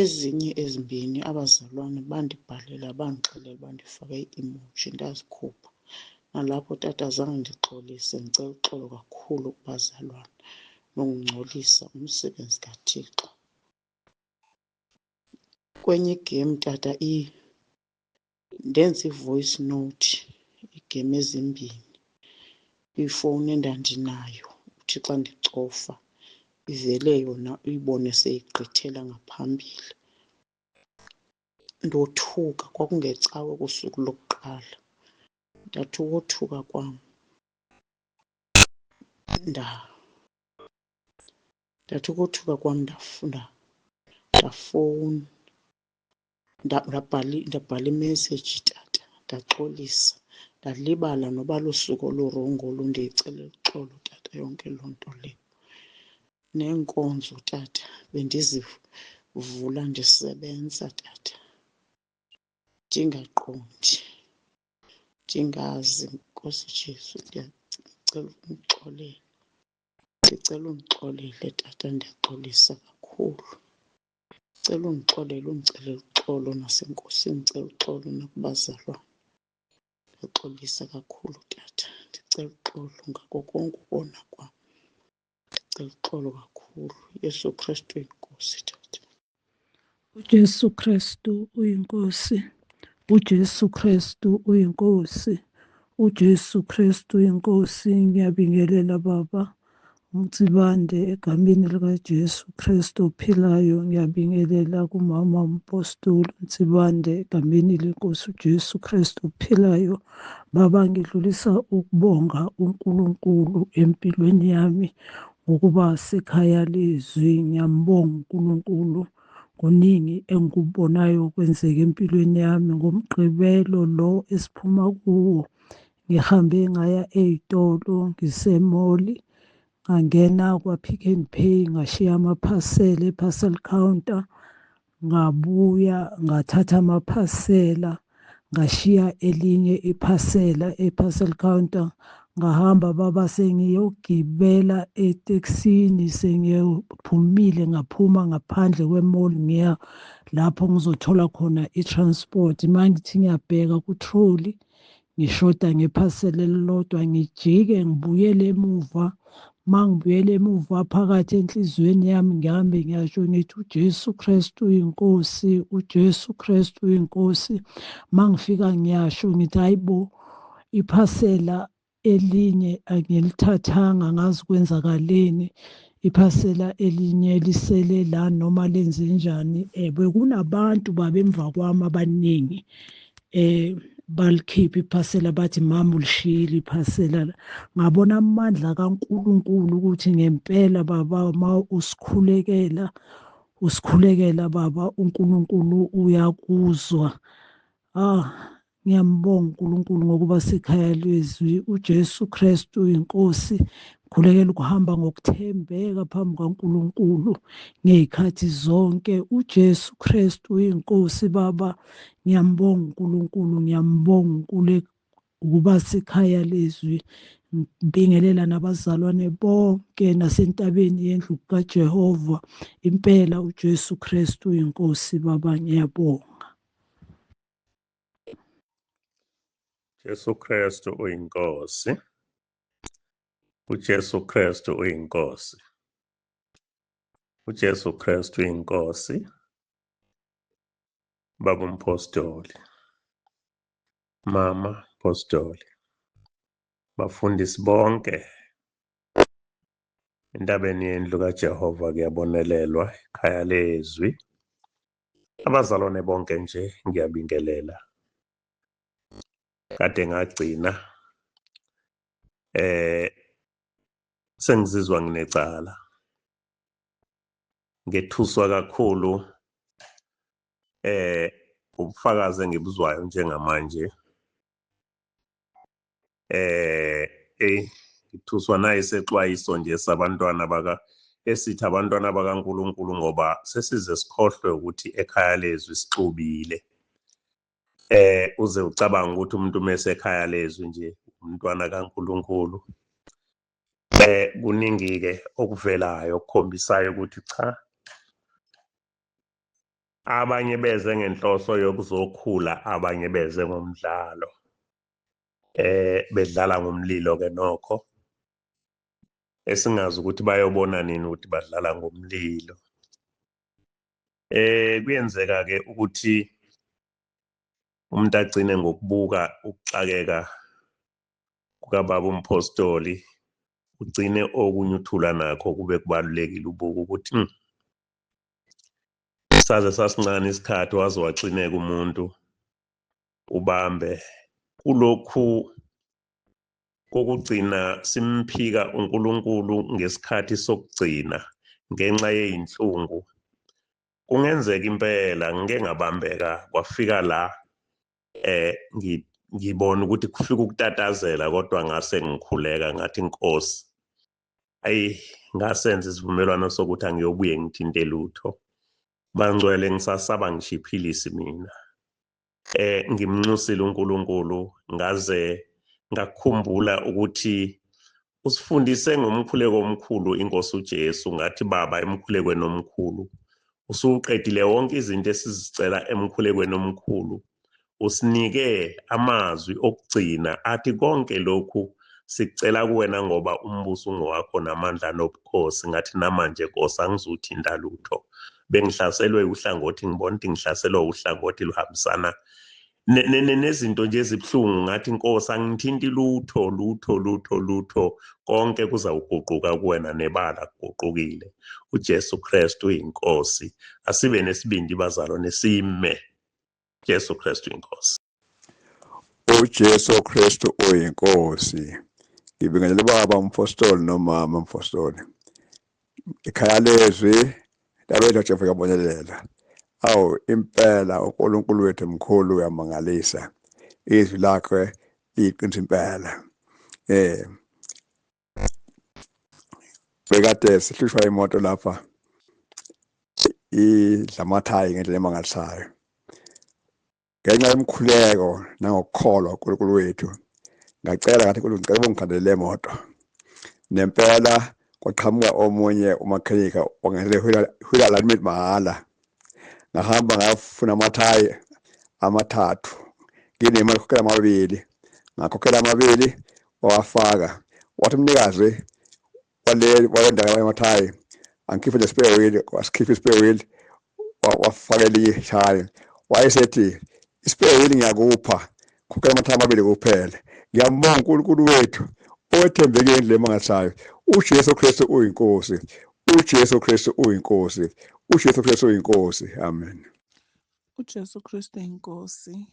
Ezinye ezimbini abazalwane bandibhalela bandixelela uba ndifake i-emoji ndazikhupha. Nalapho tata zange ndixolise. Ndicela uxolo kakhulu kubazalwane nokungcolisa umsebenzi kaThixo. Kwenye igemu tata ndenza i-voice note, iigemu ezimbini, kwifowuni endandinayo. Uthi xa ndicofa ivele yona uyibone seyigqithela ngaphambili. Ndothuka, kwakungecawe kusuku lokuqala. Ndathi ukothuka kwam ndafowuna, ndabhala imeseyiji tata, ndaxolisa, ndalibala noba lusuku olurongo olu. Ndiyicelela uxolo tata yonke loo nto leyo. Neenkonzo tata bendizivula ndisebenza tata, ndingaqondi, ndingazi. Nkosi Jesu, ndiyacela undixolele. Ndicela undixolele tata, ndiyaxolisa kakhulu. Ndicela undixolele, undicelele uxolo nasenkosini, ndicela uxolo nakubazalwane. Ndiyaxolisa kakhulu tata, ndicela uxolo ngako konke ukona kwam. Ndicela uxolo kakhulu. Yesu Kristu uyinkosi tata. uJesu Kristu uyinkosi. uJesu Kristu uyinkosi. uJesu Kristu uyinkosi. Ngiyabingelela baba uMtsibande egameni likaJesu Kristu ophilayo. Ngiyabingelela kumama umpostoli uMtsibande egameni lenkosi uJesu Kristu ophilayo. Baba, ngidlulisa ukubonga uNkulunkulu empilweni yami ngokuba sekhaya lezwi. Ngiyambonga uNkulunkulu kuningi engikubonayo kwenzeka empilweni yami. NgoMgqibelo lo esiphuma kuwo, ngihambe ngaya ey'tolo, ngisemoli, ngangena kwa-Pick n Pay, ngashiya amaphasela e-parcel counter, ngabuya ngathatha amaphasela ngashiya elinye iphasela e-parcel counter ngahamba baba sengiyogibela etekisini sengiyophumile ngaphuma ngaphandle kwe-mall ngiya lapho ngizothola khona i-transport mangithi ngiyabheka ku-trolley ngishoda ngephasela elilodwa ngijike ngibuyele emuva mangibuyele emuva phakathi enhliziyweni yami ngihambe ngiyasho ngithi uJesu Kristu uyinkosi uJesu Kristu uyinkosi mangifika ngiyasho ngithi hayibo iphasela elinye angilithathanga ngazi kwenzakaleni iphasela elinye lisele la noma lenze njani bekunabantu babemva kwami abaningi balikhipha iphasela bathi mama ulishiyile iphasela ngabona amandla kaNkulunkulu ukuthi ngempela baba ma usikhulekela baba uNkulunkulu uyakuzwa ngiyambonga uNkulunkulu ngokuba sekhaya lezwi uJesu Kristu uyinkosi khulekela ukuhamba ngokuthembeka phambi kaNkulunkulu ngezikhathi zonke uJesu Kristu uyinkosi baba ngiyambonga uNkulunkulu ngiyambonga ukuba sekhaya lezwi ngibingelela nabazalwane bonke nasentabeni yendlu kaJehova impela uJesu Kristu uyinkosi baba ngiyabonga. Jesu Kristu uyinkosi. uJesu Kristu uyinkosi. uJesu Kristu uyinkosi. Baba umpostoli, mama apostoli, bafundisi bonke entabeni yendlu kaJehova kuyabonelelwa ekhaya lezwi. Abazalwane bonke nje ngiyabingelela. Kade ngagcina sengizizwa nginecala. Ngethuswa kakhulu ubufakazi engibuzwayo njengamanje. Ngithuswa naye sexwayiso nje sabantwana esithi abantwana bakaNkulunkulu ngoba sesize sikhohlwe ukuthi ekhaya lezwi sixubile. Uze ucabanga ukuthi umuntu mase ekhaya lezwi nje umntwana kaNkulunkulu. Kuningi ke okuvelayo okukhombisayo ukuthi cha, abanye beze ngenhloso yokuzokhula, abanye beze ngomdlalo. Bedlala ngomlilo ke nokho. Esingazi ukuthi bayobona nini ukuthi badlala ngomlilo. Kuyenzeka ke ukuthi umuntu agcine ngokubuka ukuxakeka kukababa umpostoli, ugcine okunye uthula nakho kube kubalulekile ubuka ukuthi saze sasincane isikhathi waze waxineka umuntu ubambe kulokhu kokugcina simphika uNkulunkulu ngesikhathi sokugcina ngenxa yeinhlungu. Kungenzeka impela ngeke ngabambeka kwafika la ngibona ukuthi kufika ukutatazela kodwa ngase ngikhuleka ngathi Nkosi ngasenza isivumelwano sokuthi angiyobuye ngithinte lutho. Bangcwele ngisasaba ngishiphilisi mina. Ngimnxusile uNkulunkulu ngaze ngakukhumbula ukuthi usifundise ngomkhuleko omkhulu iNkosi uJesu ngathi baba emkhulekweni omkhulu usuqedile wonke izinto esizicela emkhulekweni omkhulu. Usinike amazwi okugcina athi konke lokhu sicela kuwena ngoba umbuso ungowakho namandla nobukhosi. Ngathi namanje Nkosi angizuthinta lutho. Bengihlaselwe uhlangothi ngibona ukuthi ngihlaselwa uhlangothi luhambisana nezinto nje ezibhlungu. Ngathi Nkosi angithinti lutho konke kuzawuguquka kuwena nebala kuguqukile. uJesu Kristu uyinkosi. Asibe nesibindi bazalwane sime. Jesu Kristu inkosi. uJesu Kristu uyinkosi. Ngibingelela baba umpostoli nomama umpostoli. Ekhaya lezwi labethu Jehova yabonelela. Awu impela uNkulunkulu wethu mkhulu uyamangalisa. Izwi lakhe liqiniso impela. Bekade sihlushwa imoto lapha idlamathayi ngendlela emangalisayo. Ngenxa yomkhuleko nangokukholwa kuNkulunkulu wethu ngacela ngathi uNkulunkulu ngicela ungikhandele le moto. Nempela kwaqhamuka omunye umakhenika hwila alignment mahhala. Ngahamba ngafuna amathayi amathathu. Nginemali yokukhokhela amabili. Ngakhokhela amabili wawafaka. Wathi umnikazi walendawo yamathayi angikhiphe le spare wheel, wasikhipha i-spare wheel wafaka elishayo. Wayesethi i-spare wheel ngiyakupha, khokhela amathayi amabili kuphela. Ngiyambonga uNkulunkulu wethu owethembeke ngendlela emangalisayo. uJesu Kristu uyinkosi. uJesu Kristu uyinkosi. uJesu Kristu uyinkosi. Amen. uJesu Kristu inkosi.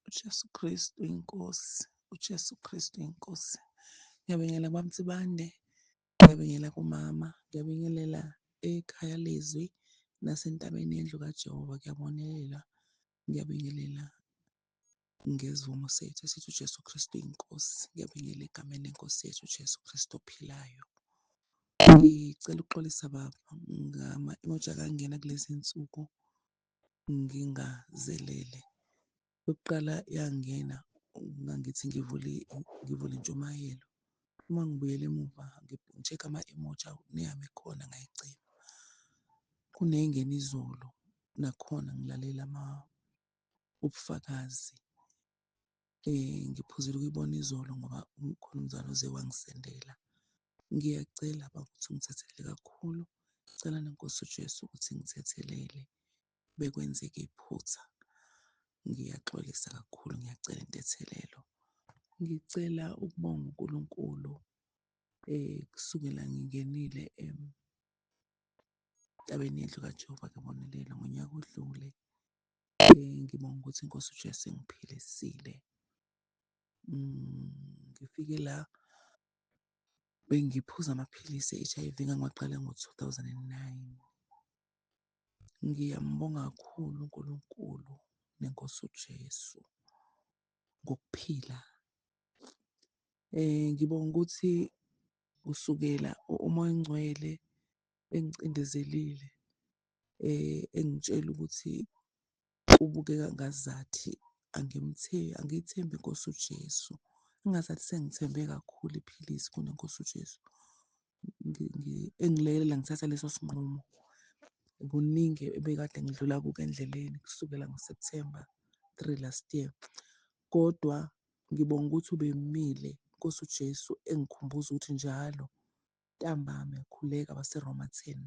uJesu Kristu inkosi. uJesu Kristu inkosi. Ngiyabingelela kwaMtsibande, ngiyabingelela kumama, ngiyabingelela ekhaya lezwi nasentabeni yendlu kaJehova kuyabonelela. Ngiyabingelela ngesivumo sethu esithi uJesu Kristu inkosi. Ngiyabingelela egameni lenkosi yethu uJesu Kristu ophilayo. Ngicela ukuxolisa baba ngama-emoji akangena kulezi nsuku ngingazelele. Yokuqala yangena ngangithi ngivule intshumayelo. Uma ngibuyele emuva ngi-check-a ama-emoji neyami ekhona ngayicima. Kuney'ngena izolo nakhona ngilalela ubufakazi. Ngiphuzile ukuyibona izolo ngoba khona umzala oze wangisendela. Ngiyacela baba ukuthi ungithethelele kakhulu. Ngicela nenkosi uJesu ukuthi ngithethelele bekwenzeke iphutha. Ngiyaxolisa kakhulu, ngiyacela intethelelo. Ngicela ukubonga uNkulunkulu kusukela ngingenile entabeni yendlu kaJehova kuyabonelela ngonyaka odlule. Ngibonga ukuthi inkosi uJesu ingiphilisile. Ngifike la bengiphuza amaphilisi e-H_I_V ngangiwaqale ngo-2009. Ngiyambonga kakhulu uNkulunkulu nenkosi uJesu ngokuphila. Ngibonga ukuthi kusukela umoya ongcwele engicindezelile engitshela ukuthi kubukeka ngazathi angiyithembi inkosi uJesu. Engazathi sengithembe kakhulu iphilisi kunenkosi uJesu. Engilekelela ngithatha leso sinqumo. Kuningi ebekade ngidlula kuko endleleni kusukela ngoSeptember 3 last year. Kodwa ngibonga ukuthi ubemile inkosi uJesu engikhumbuza ukuthi njalo ntambama khuleka baseRoma 10.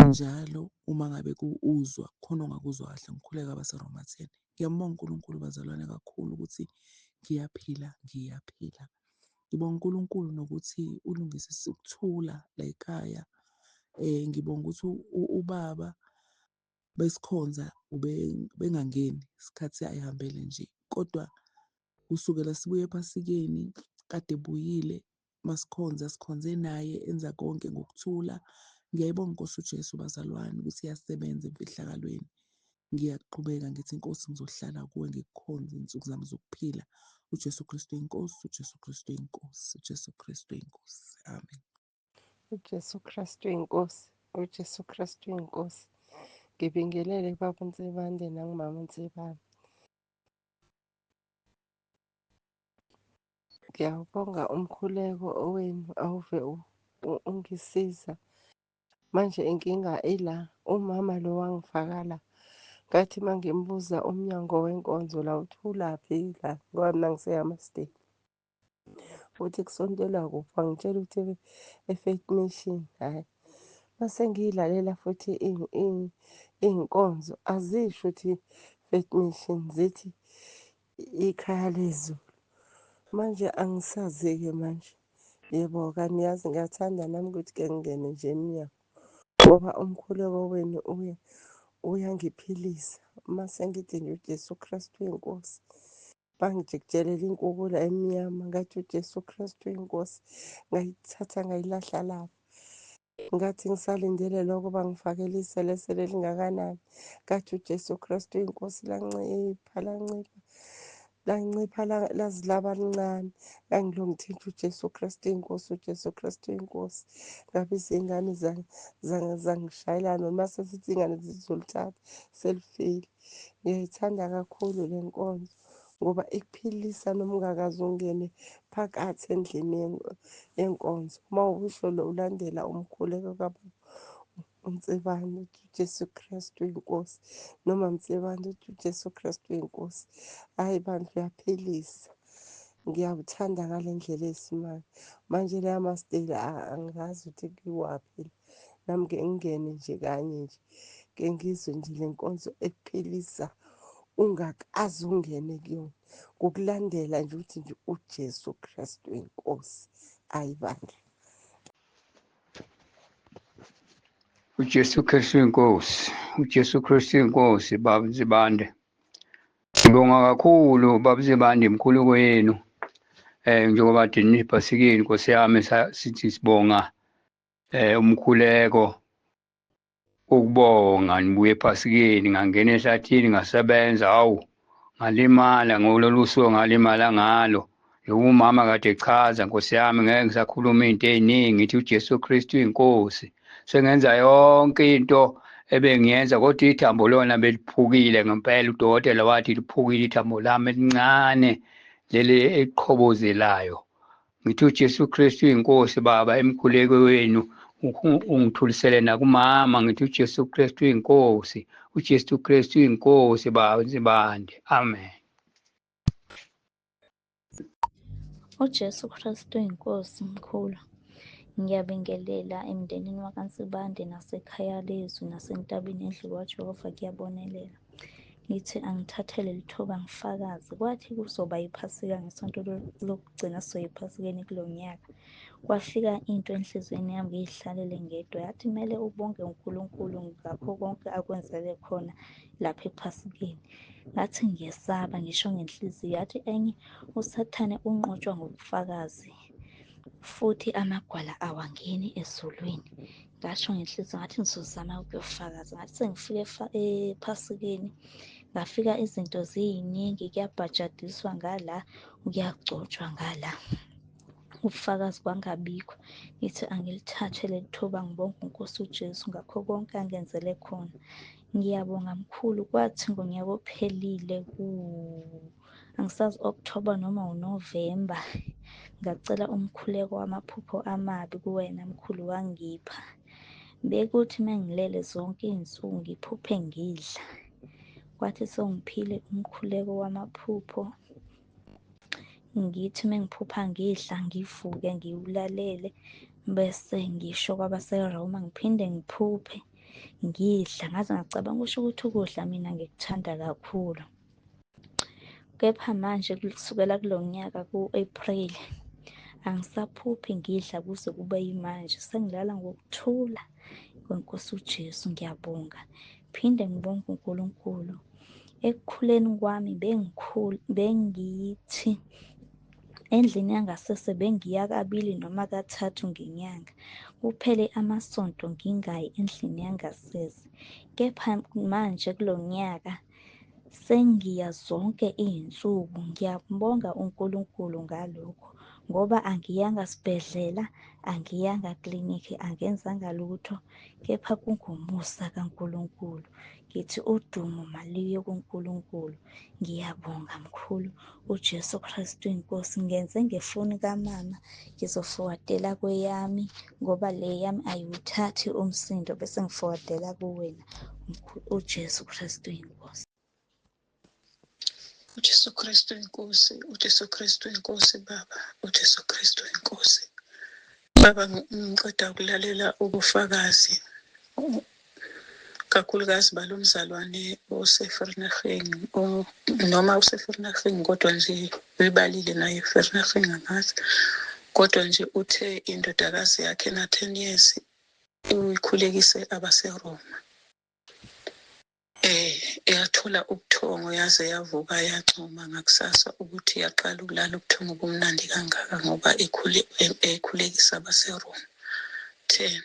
Njalo uma ngabe uzwa khona ongakuzwa kahle ngikhuleka baseRoma 10. Ngiyambonga uNkulunkulu bazalwane kakhulu ukuthi ngiyaphila. Ngibonga uNkulunkulu nokuthi ulungisise ukuthula la ekhaya. Ngibonga ukuthi ubaba besikhonza bengangeni isikhathi ayihambele nje. Kodwa kusukela sibuye ephasikeni kade ebuyile masikhonza sikhonze naye enza konke ngokuthula. Ngiyayibonga inkosi uJesu bazalwane ukuthi iyasebenza emfihlakalweni. Ngiyaqhubeka ngithi inkosi ngizohlala kuwe ngikukhonze insuku zami zokuphila. uJesu Kristu inkosi. uJesu Kristu inkosi. uJesu Kristu inkosi. Amen. uJesu Kristu inkosi. uJesu Kristu inkosi. Ngibingelele baba uNtsibande nangumama uNtsibande. Ngiyawubonga umkhuleko owenu awuve ungisiza. Manje inkinga ila umama lo wangifaka la. Ngathi mangimbuza umnyango wenkonzo la uthi ulaphi la ngoba mina ngiseyamastendi. Uthi kusondela kuphi wangitshela ukuthi e-Faith Mission. Hhayi mase ngiyilalela futhi iy'nkonzo azisho ukuthi Faith Mission zithi ikhaya lezulu. Manje angisazi-ke manje. Yebo kanti yazi ngiyathanda nami ukuthi ke ngingene nje emnyango ngoba umkhuleko wenu uyangiphilisa. Mase ngithi nje uJesu Kristu inkosi. Bangijikijela inkukula emnyama ngathi uJesu Kristu inkosi. Ngayithatha ngayilahla lapho. Ngathi ngisalindele lokho bangifakela iselesele elingakanani. Ngathi uJesu Kristu inkosi lancipha. lancipha lazi laba lincane, ngangilongithinta uJesu Kristu inkosi, uJesu Kristu inkosi. Ngabe izingane zangishayela noma sesithi ingane zizolithatha selifile. Ngiyayithanda kakhulu le nkonzo ngoba ikuphilisa noma ungakaze ungene phakathi endlini yenkonzo. Uma usho ulandela umkhuleko kababa uMtsibane uthi uJesu Kristu inkosi, noma Mtsibane uthi uJesu Kristu inkosi. Hayi bandla, uyaphilisa. Ngiyawuthanda ngale ndlela esimanje. Manje la masteli angazi ukuthi kuwaphi. Nami ke ngingene nje kanye nje. Ke ngizwe nje le nkonzo ekuphilisa ungakaze ungene kuyona. Ukulandela nje uthi nje uJesu Kristu inkosi. Hayi bandla. uJesu Kristu inkosi, uJesu Kristu inkosi, Baba Mzibande. Ngibonga kakhulu Baba Mzibande imkhuluko yenu. Njengoba diniphasikeni Nkosi yami sithi sibonga umkhuleko ukubonga nibuye ephasikeni ngangena ehlathini ngasebenza ngalimala ngololu suku ngalimala ngalo. Umama kade echaza Nkosi yami ngeke ngisakhuluma izinto eziningi ngithi uJesu Kristu inkosi. Sengenza yonke into ebengiyenza kodwa ithambo lona beliphukile ngempela. Udokotela wathi liphukile ithambo lami elincane leli eliqhobozelayo. Ngithi uJesu Kristu inkosi Baba emkhuleko wenu ungithulisele nakumama. Ngithi uJesu Kristu inkosi, uJesu Kristu inkosi Baba Mzibande. Amen. uJesu Kristu inkosi mkhulu. Ngiyabingelela emndenini wakaNsibande nasekhaya lezwi nasentabeni endlu kaJehova kuyabonelela. Ngithi angithathele lithuba ngifakaze. Kwathi kuzoba yiphasika ngesonto lokugcina sizoyiphasikeni kulo nyaka. Kwafika into enhliziyweni yami ngiyihlalele ngedwa yathi kumele ubonge uNkulunkulu ngakho konke akwenzele khona lapha ephasikeni. Ngathi ngiyesaba ngisho ngenhliziyo. Yathi enye uSathane unqotshwa ngobufakazi futhi amagwala awangeni ezulwini. Ngasho ngenhliziyo ngathi ngizozama ukuyofakaza. Ngathi sengifika ephasikeni ngafika izinto ziyiningi, kuyabhajadiswa ngala, kuyagcotshwa ngala, ubufakazi kwangabikho. Ngithi angilithathe leli thuba ngibonge uNkosi uJesu ngakho konke angenzele khona. Ngiyabonga mkhulu. Kwathi ngonyaka ophelile angisazi October noma uNovember, ngacela umkhuleko wamaphupho amabi kuwena mkhulu wangipha. Bekuthi mengilele zonke izinsuku ngiphuphe ngidla. Kwathi sengiphile umkhuleko wamaphupho ngithi mengiphupha ngidla ngivuke ngiwulalele bese ngisho kwabaseRoma ngiphinde ngiphuphe ngidla. Ngaze ngacabanga ukuthi ukudla mina ngikuthanda kakhulu. Kepha manje kusukela kulo nyaka ku-April angisaphuphi ngidla kuze kube yimanje. Sengilala ngokuthula kweNkosi uJesu. Ngiyabonga. Phinde ngibonge uNkulunkulu. Ekukhuleni kwami bengithi endlini yangasese bengiya kabili noma kathathu ngenyanga. Kuphele amasonto ngingayi endlini yangasese. Kepha manje kulo nyaka sengiya zonke izinsuku. Ngiyambonga uNkulunkulu ngalokho ngoba angiyanga sibhedlela, angiyanga klinikhi, angenzanga lutho, kepha kungumusa kaNkulunkulu. Ngithi udumo maliye kuNkulunkulu. Ngiyabonga mkhulu. uJesu Kristu inkosi. Ngenze ngefoni kamama ngizofowadela kweyami ngoba le yami ayiwuthathi umsindo bese ngifowadela kuwena mkhulu. uJesu Kristu inkosi. uJesu Kristu inkosi, uJesu Kristu inkosi Baba, uJesu Kristu inkosi. Baba, ngiqeda ukulalela ubufakazi kakhulukazi balomzalwane oseVerneging noma useVerneging kodwa nje uyibalile naye eVerneging angazi. Kodwa nje uthe indodakazi yakhe na 10 years uyikhulekise abaseRoma. Eyathola ubuthongo yaze yavuka yancoma ngakusasa ukuthi yaqala ukulala ubuthongo bomnandi kangaka ngoba ekhulekisa abaseRoma 10.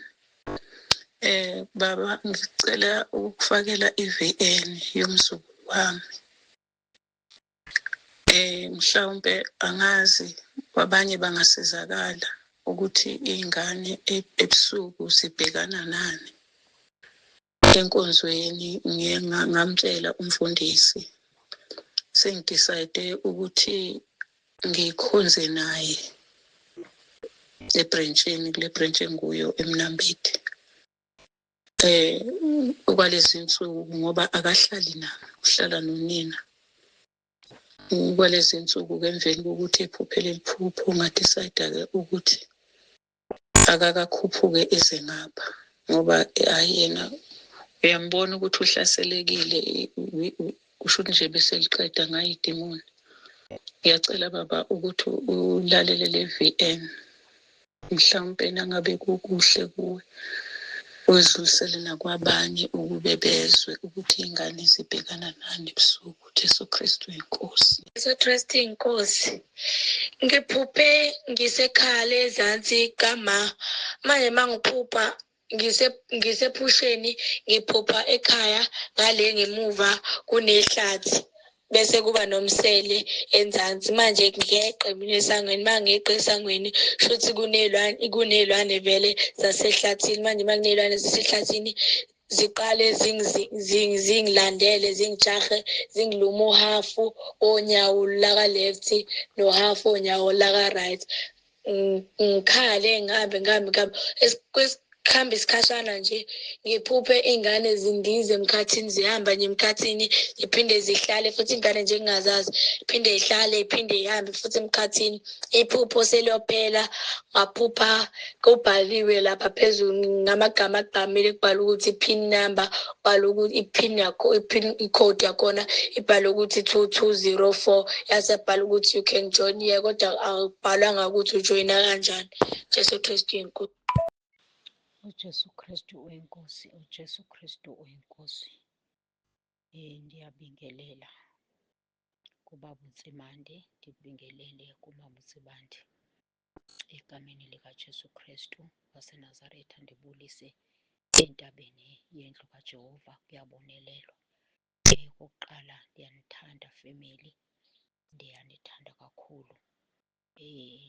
Baba, ngicela ukufakela iVN yomzukulu wami. Mhlawumbe angazi kwabanye bangasizakala ukuthi iy'ngane ebusuku zibhekana nani. Enkonzweni ngamtshela umfundisi sengidicide ukuthi ngikhonze naye ebrentshini, kule brentshi enguyo eMnambithi. Okwalezi insuku ngoba akahlali nami, uhlala nonina. Kwalezi insuku-ke emveni kokuthi ephuphele liphupho ngadicide-ke ukuthi akakakhuphuke eze ngapha ngoba yena uyambona ukuthi uhlaselekile, kusho ukuthi nje bese liqeda ngayo idimoni. Ngiyacela baba ukuthi ulalele le VN, mhlawumpe nangabe kukuhle kuwe wedlulisele nakwabanye ukube bezwe ukuthi iy'ngane zibhekana nani ebusuku. Jesu Kristu inkosi. Jesu Kristu inkosi. Ngiphuphe ngisekhala ezansi kama. Manje mangiphupha ngisephusheni ngiphupha ekhaya ngale ngemuva kunehlathi. Bese kuba nomsele enzansi. Manje ngiyeqe mina esangweni, mangeqe esangweni shuthi kunelwane vele zasehlathini. Manje makunelwane zasehlathini ziqale zingilandele, zingijahe, zingiluma uhafu onyawo laka left nohafu onyawo laka right. Ngikhale ngihambe kuhamba isikhashana nje ngiphuphe iy'ngane zindize emkhathini, zihamba nje emkhathini ziphinde zihlale futhi iy'ngane nje engingazazi, iphinde ihlale iphinde ihambe futhi emkhathini. Iphupho selophela ngaphupha kubhaliwe lapha phezulu ngamagama agqamile kubhalwe ukuthi i-pin number, kubhalwe ukuthi i-code yakhona ibhalwe ukuthi 2204, yasebhalwa ukuthi you can join here, kodwa akubhalwanga ukuthi ujoyina kanjani. Jesu Kristu inkosi. uJesu Kristu uyinkosi, uJesu Kristu uyinkosi. Ndiyabingelela kuBaba uNtsimande, ndibingelele kuMama uNtsibande. Egameni likaJesu Kristu waseNazaretha ndibulise entabeni yendlu kaJehova, kuyabonelelwa. Okokuqala ndiyanithanda family, ndiyanithanda kakhulu.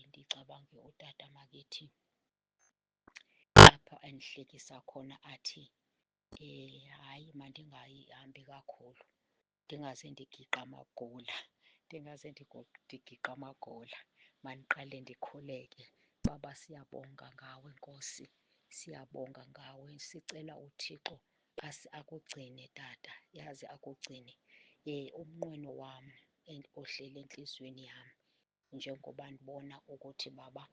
Ndicabange utata makithi lapha enihlekisa khona athi hhayi mandingayihambi kakhulu, ndingaze ndigiqa amagula, ndigiqa amagula, mandiqale ndikhuleke. Baba siyabonga ngawe Nkosi, siyabonga ngawe. Sicela uThixo akugcine tata, yazi akugcine umnqweno wami ohlele enhliziyweni yami, njengoba ndibona ukuthi Baba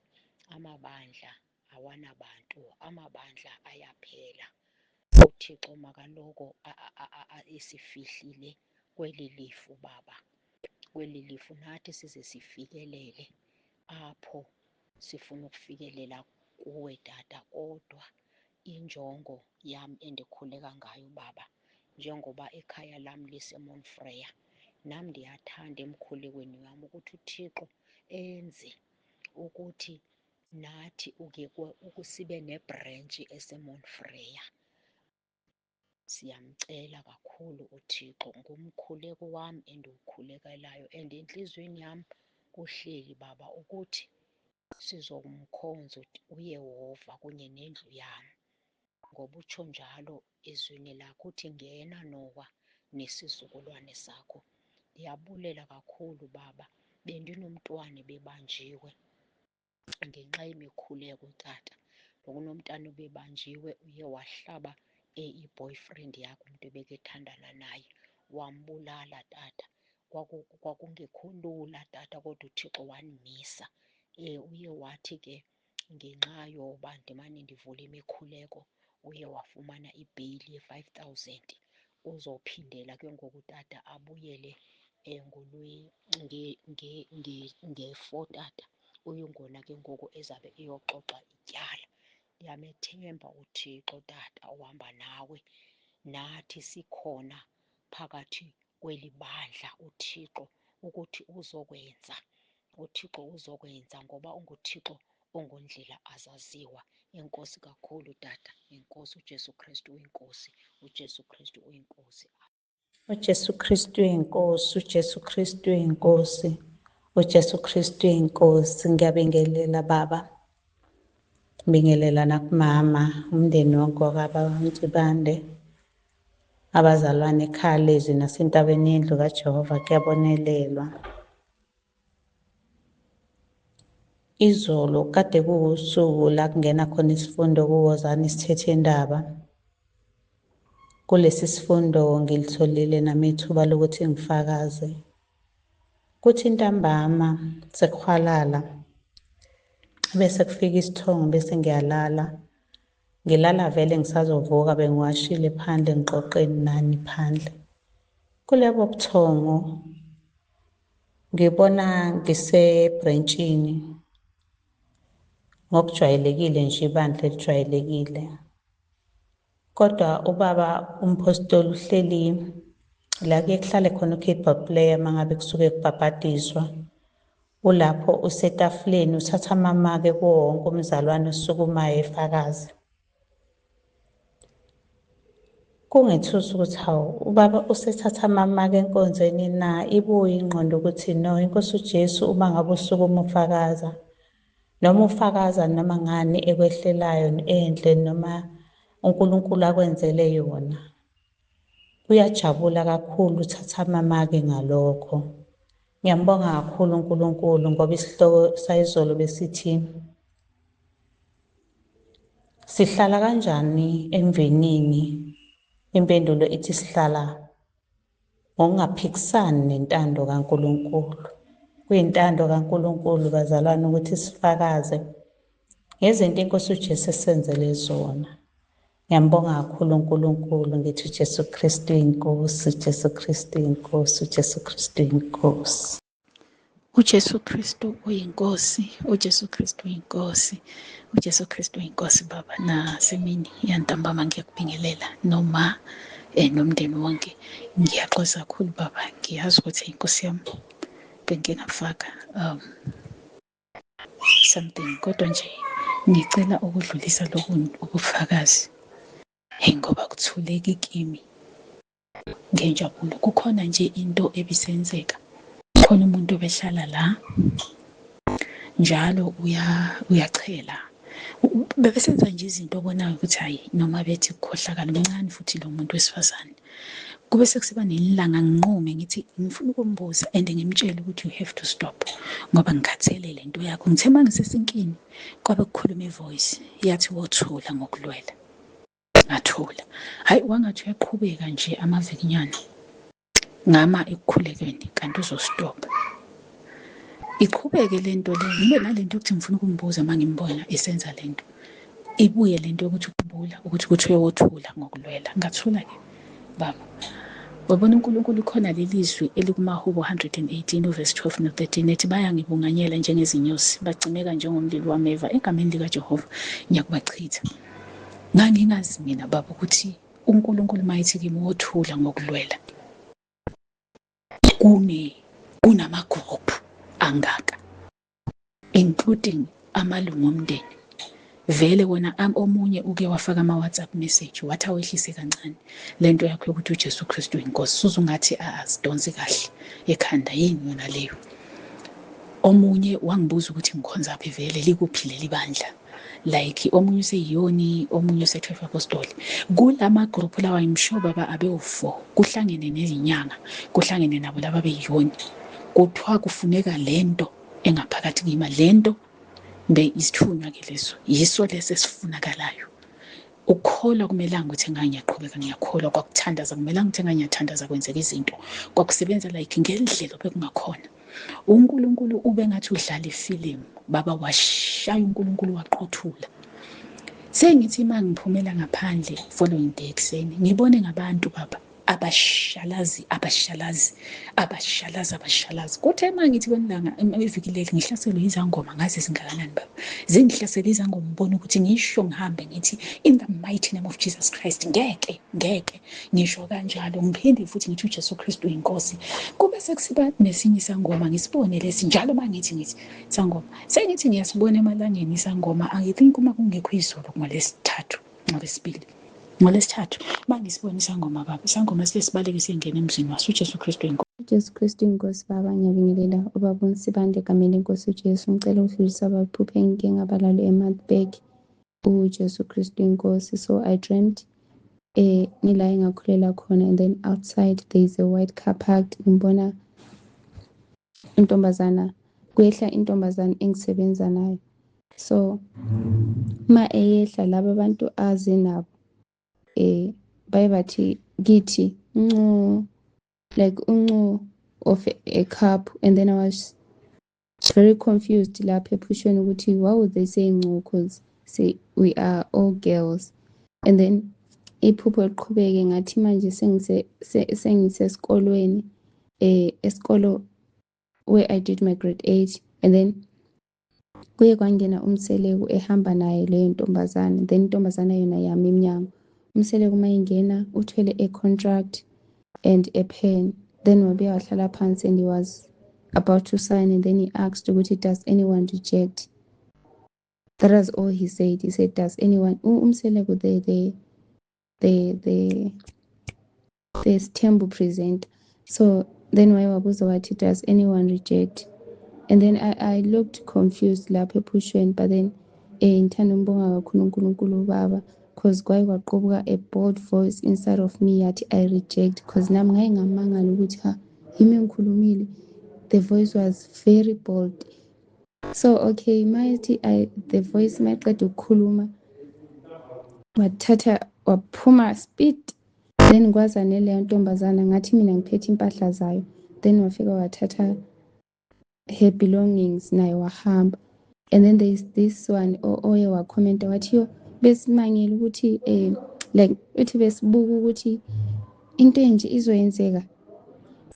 amabandla awanabantu, amabandla ayaphela. UThixo makaloko isifihlile kweli lifu Baba, kweli lifu nathi size sifikelele apho sifuna ukufikelela kuwe tata. Kodwa injongo yami endikhuleka ngayo Baba, njengoba ekhaya lami liseMonfreya, nami ndiyathanda emkhulekweni wami ukuthi uThixo enze ukuthi nathi sibe nebrentshi eseMonfreya. Siyamcela kakhulu uThixo, ngumkhuleko wami endiwukhulekelayo, and enhliziyweni yami kuhleli Baba ukuthi sizomkhonza uYehova kunye nendlu yami, ngoba utsho njalo ezwini lakho uthi ngena Nowa nesizukulwane sakho. Ndiyabulela kakhulu Baba, bendinomntwana bebanjiwe ngenxa yemikhuleko tata. Nokunomntana obebanjiwe uye wahlaba i-boyfriend yakho, umuntu ebekethandana naye, wambulala tata. Kwakungekho lula tata, kodwa uThixo wanimisa. Uye wathi ke ngenxa yoba ndimane ndivula imikhuleko, uye wafumana ibheyili ye-5,000. Uzophindela ke ngoku tata abuyele nge-4 tata, uyingona ke ngoku ezabe eyoxoxa ityala. Ndiyamethemba uThixo tata ohamba nawe, nathi sikhona phakathi kweli bandla uThixo ukuthi uzokwenza, uThixo uzokwenza, ngoba unguThixo ongondlela azaziwa. Enkosi kakhulu tata, enkosi. uJesu Kristu uyinkosi, uJesu Kristu uyinkosi. uJesu Kristu inkosi, uJesu Kristu inkosi, uJesu Kristu inkosi. Ngiyabingelela baba, ngibingelela nakumama, umndeni wonke wakwaMtsibande, abazalwane ekhaya lezwi nasentabeni yendlu kaJehova kuyabonelelwa. Izolo kade kuwusuku la kungena khona isifundo kuwozani isithethe indaba. Kulesi sifundo ngilitholile nami ithuba lokuthi ngifakaze. Kuthi ntambama sekuhwalala bese kufika isithongo bese ngiyalala. Ngilala vele ngisazovuka bengiwashile phandle ngiqoqeni nani phandle. Kulebo buthongo ngibona ngisebhrentshini ngokujwayelekile nje ibandla elijwayelekile. Kodwa ubaba umpostoli uhleli la kuye kuhlale khona u-keyboard player mangabe kusuke kubhabhadiswa. Ulapho usetafuleni uthatha amamake kuwo wonke umzalwane osukumayo efakaza. Kungethusa ukuthi hawu ubaba usethatha amamake enkonzweni na, ibuye ingqondo ukuthi no, inkosi uJesu uma ngabe usukuma ufakaza noma ufakaza noma ngani ekwehlelayo enhle noma uNkulunkulu akwenzele yona, uyajabula kakhulu uthatha amamake ngalokho. Ngiyambonga kakhulu uNkulunkulu ngoba isihloko sayizolo besithi sihlala kanjani emvenini. Impendulo ithi sihlala ngokungaphikisani nentando kaNkulunkulu. Kuyintando kaNkulunkulu bazalwane ukuthi sifakaze ngezinto inkosi uJesu esenzele zona. Ngiyambonga kakhulu uNkulunkulu, ngithi uJesu Kristu inkosi, uJesu Kristu inkosi, uJesu Kristu inkosi. uJesu Kristu uyinkosi, uJesu Kristu uyinkosi, uJesu Kristu uyinkosi baba. Nasemini yantambama ngiyakubingelela noma nomndeni wonke. Ngiyaxoxa kakhulu baba, ngiyazi ukuthi inkosi yami bengingafaka something, kodwa nje ngicela ukudlulisa lokhu ubufakazi ngoba kuthuleke kimi ngenjabulo. Kukhona nje into ebisenzeka, khona umuntu obehlala la njalo uyachela, bebesenza nje izinto obonayo ukuthi hayi noma bethi kukhohlakala umncane futhi lo muntu wesifazane. Kube sekusiba nelanga nginqume ngithi ngifuna ukumbuza and ngimtshele ukuthi you have to stop ngoba ngikhathele lento yakho. Ngithe uma ngisesinkini kwabe kukhuluma ivoice yathi wothula ngokulwela. Ngathula, hayi wangathi uyaqhubeka nje amavikinyana ngama ekukhulekweni kanti uzostop. Iqhubeke lento le, ngibe nalento ukuthi ngifuna ukumbuza uma ngimbona esenza lento. Ibuye lento yokuthi ukubula ukuthi kuthiwe wothula ngokulwela. Ngathula-ke baba. Wabona uNkulunkulu khona lelizwi elikumahubo 118 verse 12 no 13 ethi bayangibunganyela njengezinyosi, bagcimeka njengomlilo wameva, egameni likaJehova ngiyakubachitha. Ngangingazi mina baba ukuthi uNkulunkulu mayithi kimi wothula ngokulwela kunamagroup angaka including amalungu omndeni. Vele wona omunye uke wafaka ama-WhatsApp message wathi awehlise kancane lento yakho yokuthi uJesu Kristu inkosi, suzungathi azidonsi kahle ekhanda. Yini yona leyo? Omunye wangibuza ukuthi ngikhonzaphi, vele likuphi leli bandla, like omunye useyiyoni, omunye useChurch Apostoli. Kulama group lawa imsho baba abe-4 kuhlangene nezinyanga, kuhlangene nabo laba beyiyoni. Kuthiwa kufuneka lento engaphakathi kima, lento be isithunywa ke leso, yiso lesi esifunakalayo. Ukukholwa kumelanga ukuthi ngiyaqhubeka ngiyakholwa, kwakuthandaza kumelanga ukuthi ngiyathandaza kwenzeka izinto, kwakusebenza like ngendlela bekungakhona. uNkulunkulu ube ngathi udlala ifilimu baba, washaya uNkulunkulu waqothula. Sengithi uma ngiphumela ngaphandle following day ekuseni ngibone ngabantu baba abashalazi. Kuthe uma ngithi kwenilanga evikileli ngihlaselwe izangoma, ngaze zingakanani baba, zingihlasela izangoma, ngibona ukuthi ngisho ngihambe ngithi in the mighty name of Jesus Christ, ngeke ngisho kanjalo, ngiphinde futhi ngithi uJesu Kristu inkosi. Kube sekusiba nesinye isangoma ngisibone lesi njalo mangithi sangoma, sengithi ngiyasibona emalangeni isangoma. I think uma kungekho izolo ngolesithathu ngolesibili NgoLwesithathu bangisibona isangoma baba, isangoma sile sibaleke singena emzini waso uJesu Kristu inkosi. uJesu Kristu inkosi baba, ngiyabingelela ubaba uNsibande egameni lenkosi uJesu. Ngicela ukudlulisa abaphuphe inkinga abalale eMarburg, uJesu Kristu inkosi. So I dreamt ngila engakhulela khona, and then outside there is a white car parked. Ngibona intombazana, kuyehla intombazana engisebenza nayo. So ma eyehla laba abantu aze nabo baye bathi kithi uncu, like uncu of a cup, and then I was very confused lapha ephushweni ukuthi why would they say uncu, because say we are all girls. And then iphupho liqhubeke ngathi manje sengisesikolweni esikolo where I did my grade 8, and then kuye kwangena umseleku ehamba naye leyo ntombazana, then intombazana yona yami iminyango. Umseleku uma ingena uthwele a contract and a pen, then wabuya wahlala phansi and he was about to sign, and then he asked ukuthi does anyone reject. That was all he said. He said does anyone, umseleku the Stembu present. So then wabuza wathi does anyone reject, and then I looked confused lapha ephushweni, but then ngithanda umbonga kakhulu uNkulunkulu baba, because kwaye kwaqobuka a bold voice inside of me yathi I reject, because nami ngaye ngamangala ukuthi ha yimi engikhulumile. The voice was very bold. So okay, mayithi the voice mayiqeda ukukhuluma wathatha waphuma speed, then kwaza neleyo ntombazana ngathi mina ngiphethe impahla zayo, then wafika wathatha her belongings naye wahamba. And then there is this one oye wakhomenta wathi yo besimangela ukuthi like uthi besibuka ukuthi into enje izoyenzeka.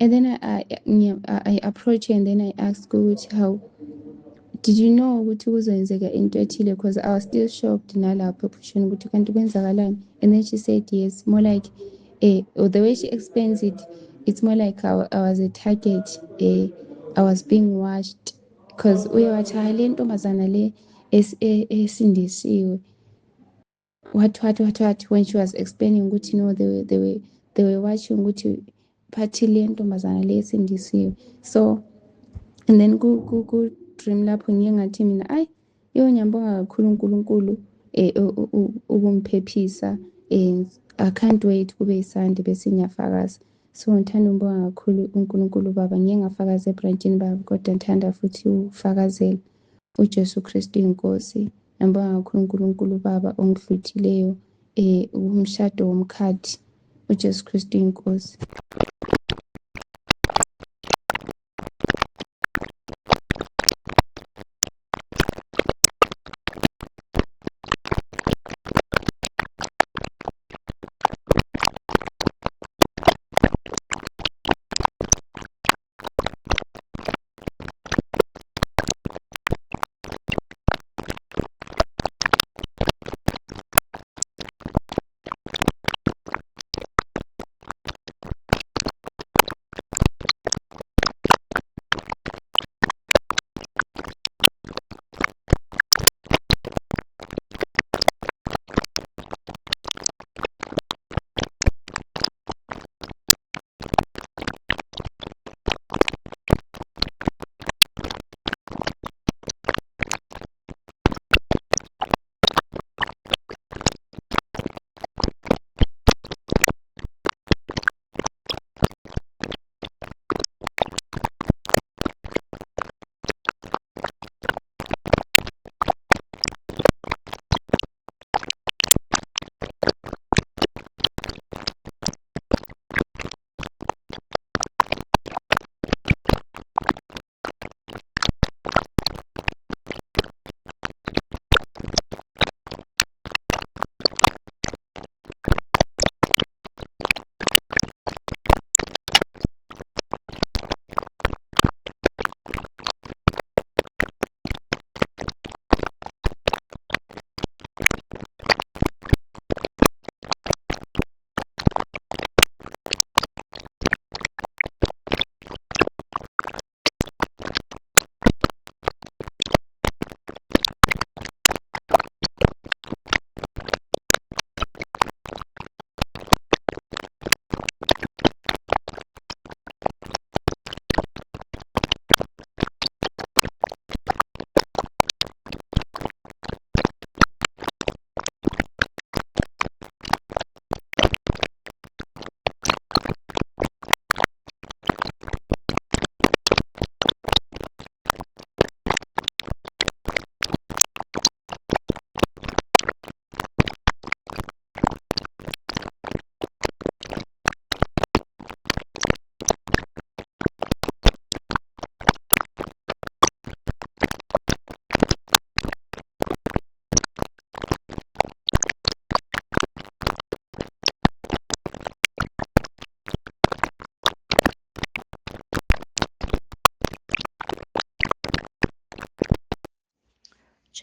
And then I approach her, and then I ask ukuthi how did you know ukuthi kuzoyenzeka into ethile, because I was still shocked nalapho ephusheni ukuthi kanti kwenzakalani. And then she said yes, more like or the way she explains it, it's more like I was a target, I was being watched, because uye wathi hayi le ntombazana le esindisiwe. What when she was explaining ukuthi no, they were watching ukuthi phathi le ntombazana le esindisiwe. So and then ku dream lapho ngiye ngathi mina ayi yo ngiyambonga kakhulu uNkulunkulu ukumphephisa, I can't wait kube isande bese ngiyafakaza. So ngithanda umbonga kakhulu uNkulunkulu baba, ngiye ngafakaza ebranchini baba, kodwa ngithanda futhi ufakazela uJesu Kristu inkosi. Ngiyambonga kakhulu uNkulunkulu baba ongidluthileyo umshado womkhathi uJesu Kristu inkosi.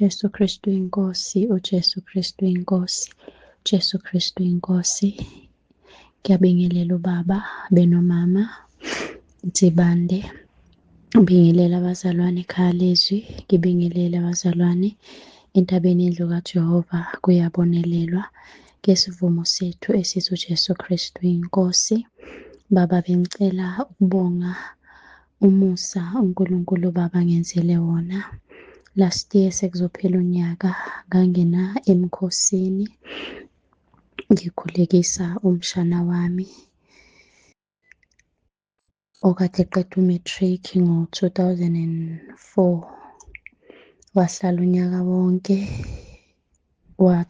uJesu Kristu inkosi, uJesu Kristu inkosi, uJesu Kristu inkosi. Ngiyabingelela ubaba benomama Ntsibande, ngibingelela abazalwane ekhaya lezwi, ngibingelela abazalwane entabeni yendlu kaJehova kuyabonelelwa ngesivumo sethu esithi uJesu Kristu inkosi. Baba, bengicela ukubonga umusa uNkulunkulu Baba ngenzele wona. Last year sekuzophela unyaka ngangena emkhosini ngikhulekisa umshana wami okade eqeda umatric ngo-2004. Wahlala unyaka wonke wa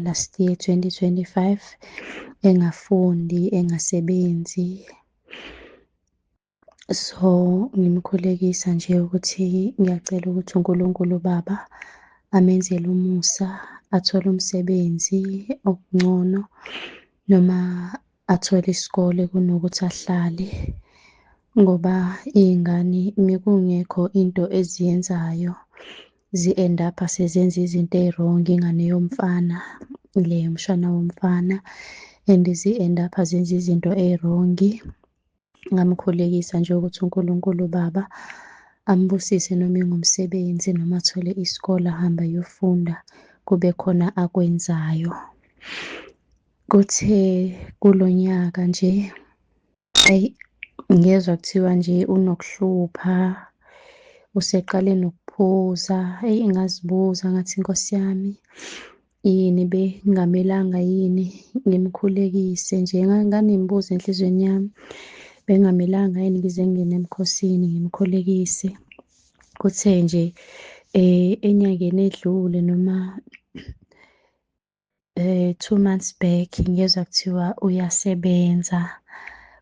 last year 2025 engafundi, engasebenzi. So ngimkhulekisa nje ukuthi ngiyacela ukuthi uNkulunkulu Baba amenzele umusa, athole umsebenzi okungcono noma athole isikole kunokuthi ahlale, ngoba iy'ngane mekungekho into eziyenzayo zi-end up sezenza izinto ey'rongi. Ingane yomfana le umshana womfana and zi-end up zenza izinto ey'rongi. Ngamkhulekisa nje ukuthi uNkulunkulu Baba ambusise noma ingumsebenzi noma athole isikole ahambe ayofunda, kube khona akwenzayo. Kuthe kulo nyaka nje ngezwa kuthiwa nje unokuhlupha, useqale nokuphuza. Ngazibuza ngathi Nkosi yami, yini bengamelanga yini ngimkhulekise nje, nganimbuza enhlizweni yami bengamelanga yini ngize ngingene emkhosini ngimkhulekise. Kuthe nje enyangeni edlule noma 2 months back ngezwa kuthiwa uyasebenza,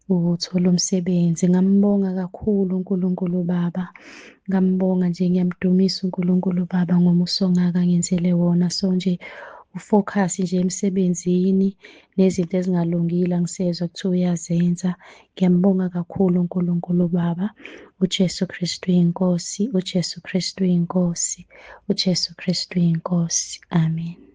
uthola umsebenzi. Ngambonga kakhulu uNkulunkulu Baba, ngambonga nje, ngiyamdumisa uNkulunkulu Baba ngomuso ongaka ngenzele wona. So nje ufocus nje emsebenzini nezinto ezingalungile angisezwa kuthiwa uyazenza. Ngiyambonga kakhulu uNkulunkulu Baba. uJesu Kristu inkosi, uJesu Kristu inkosi, uJesu Kristu inkosi. Amen.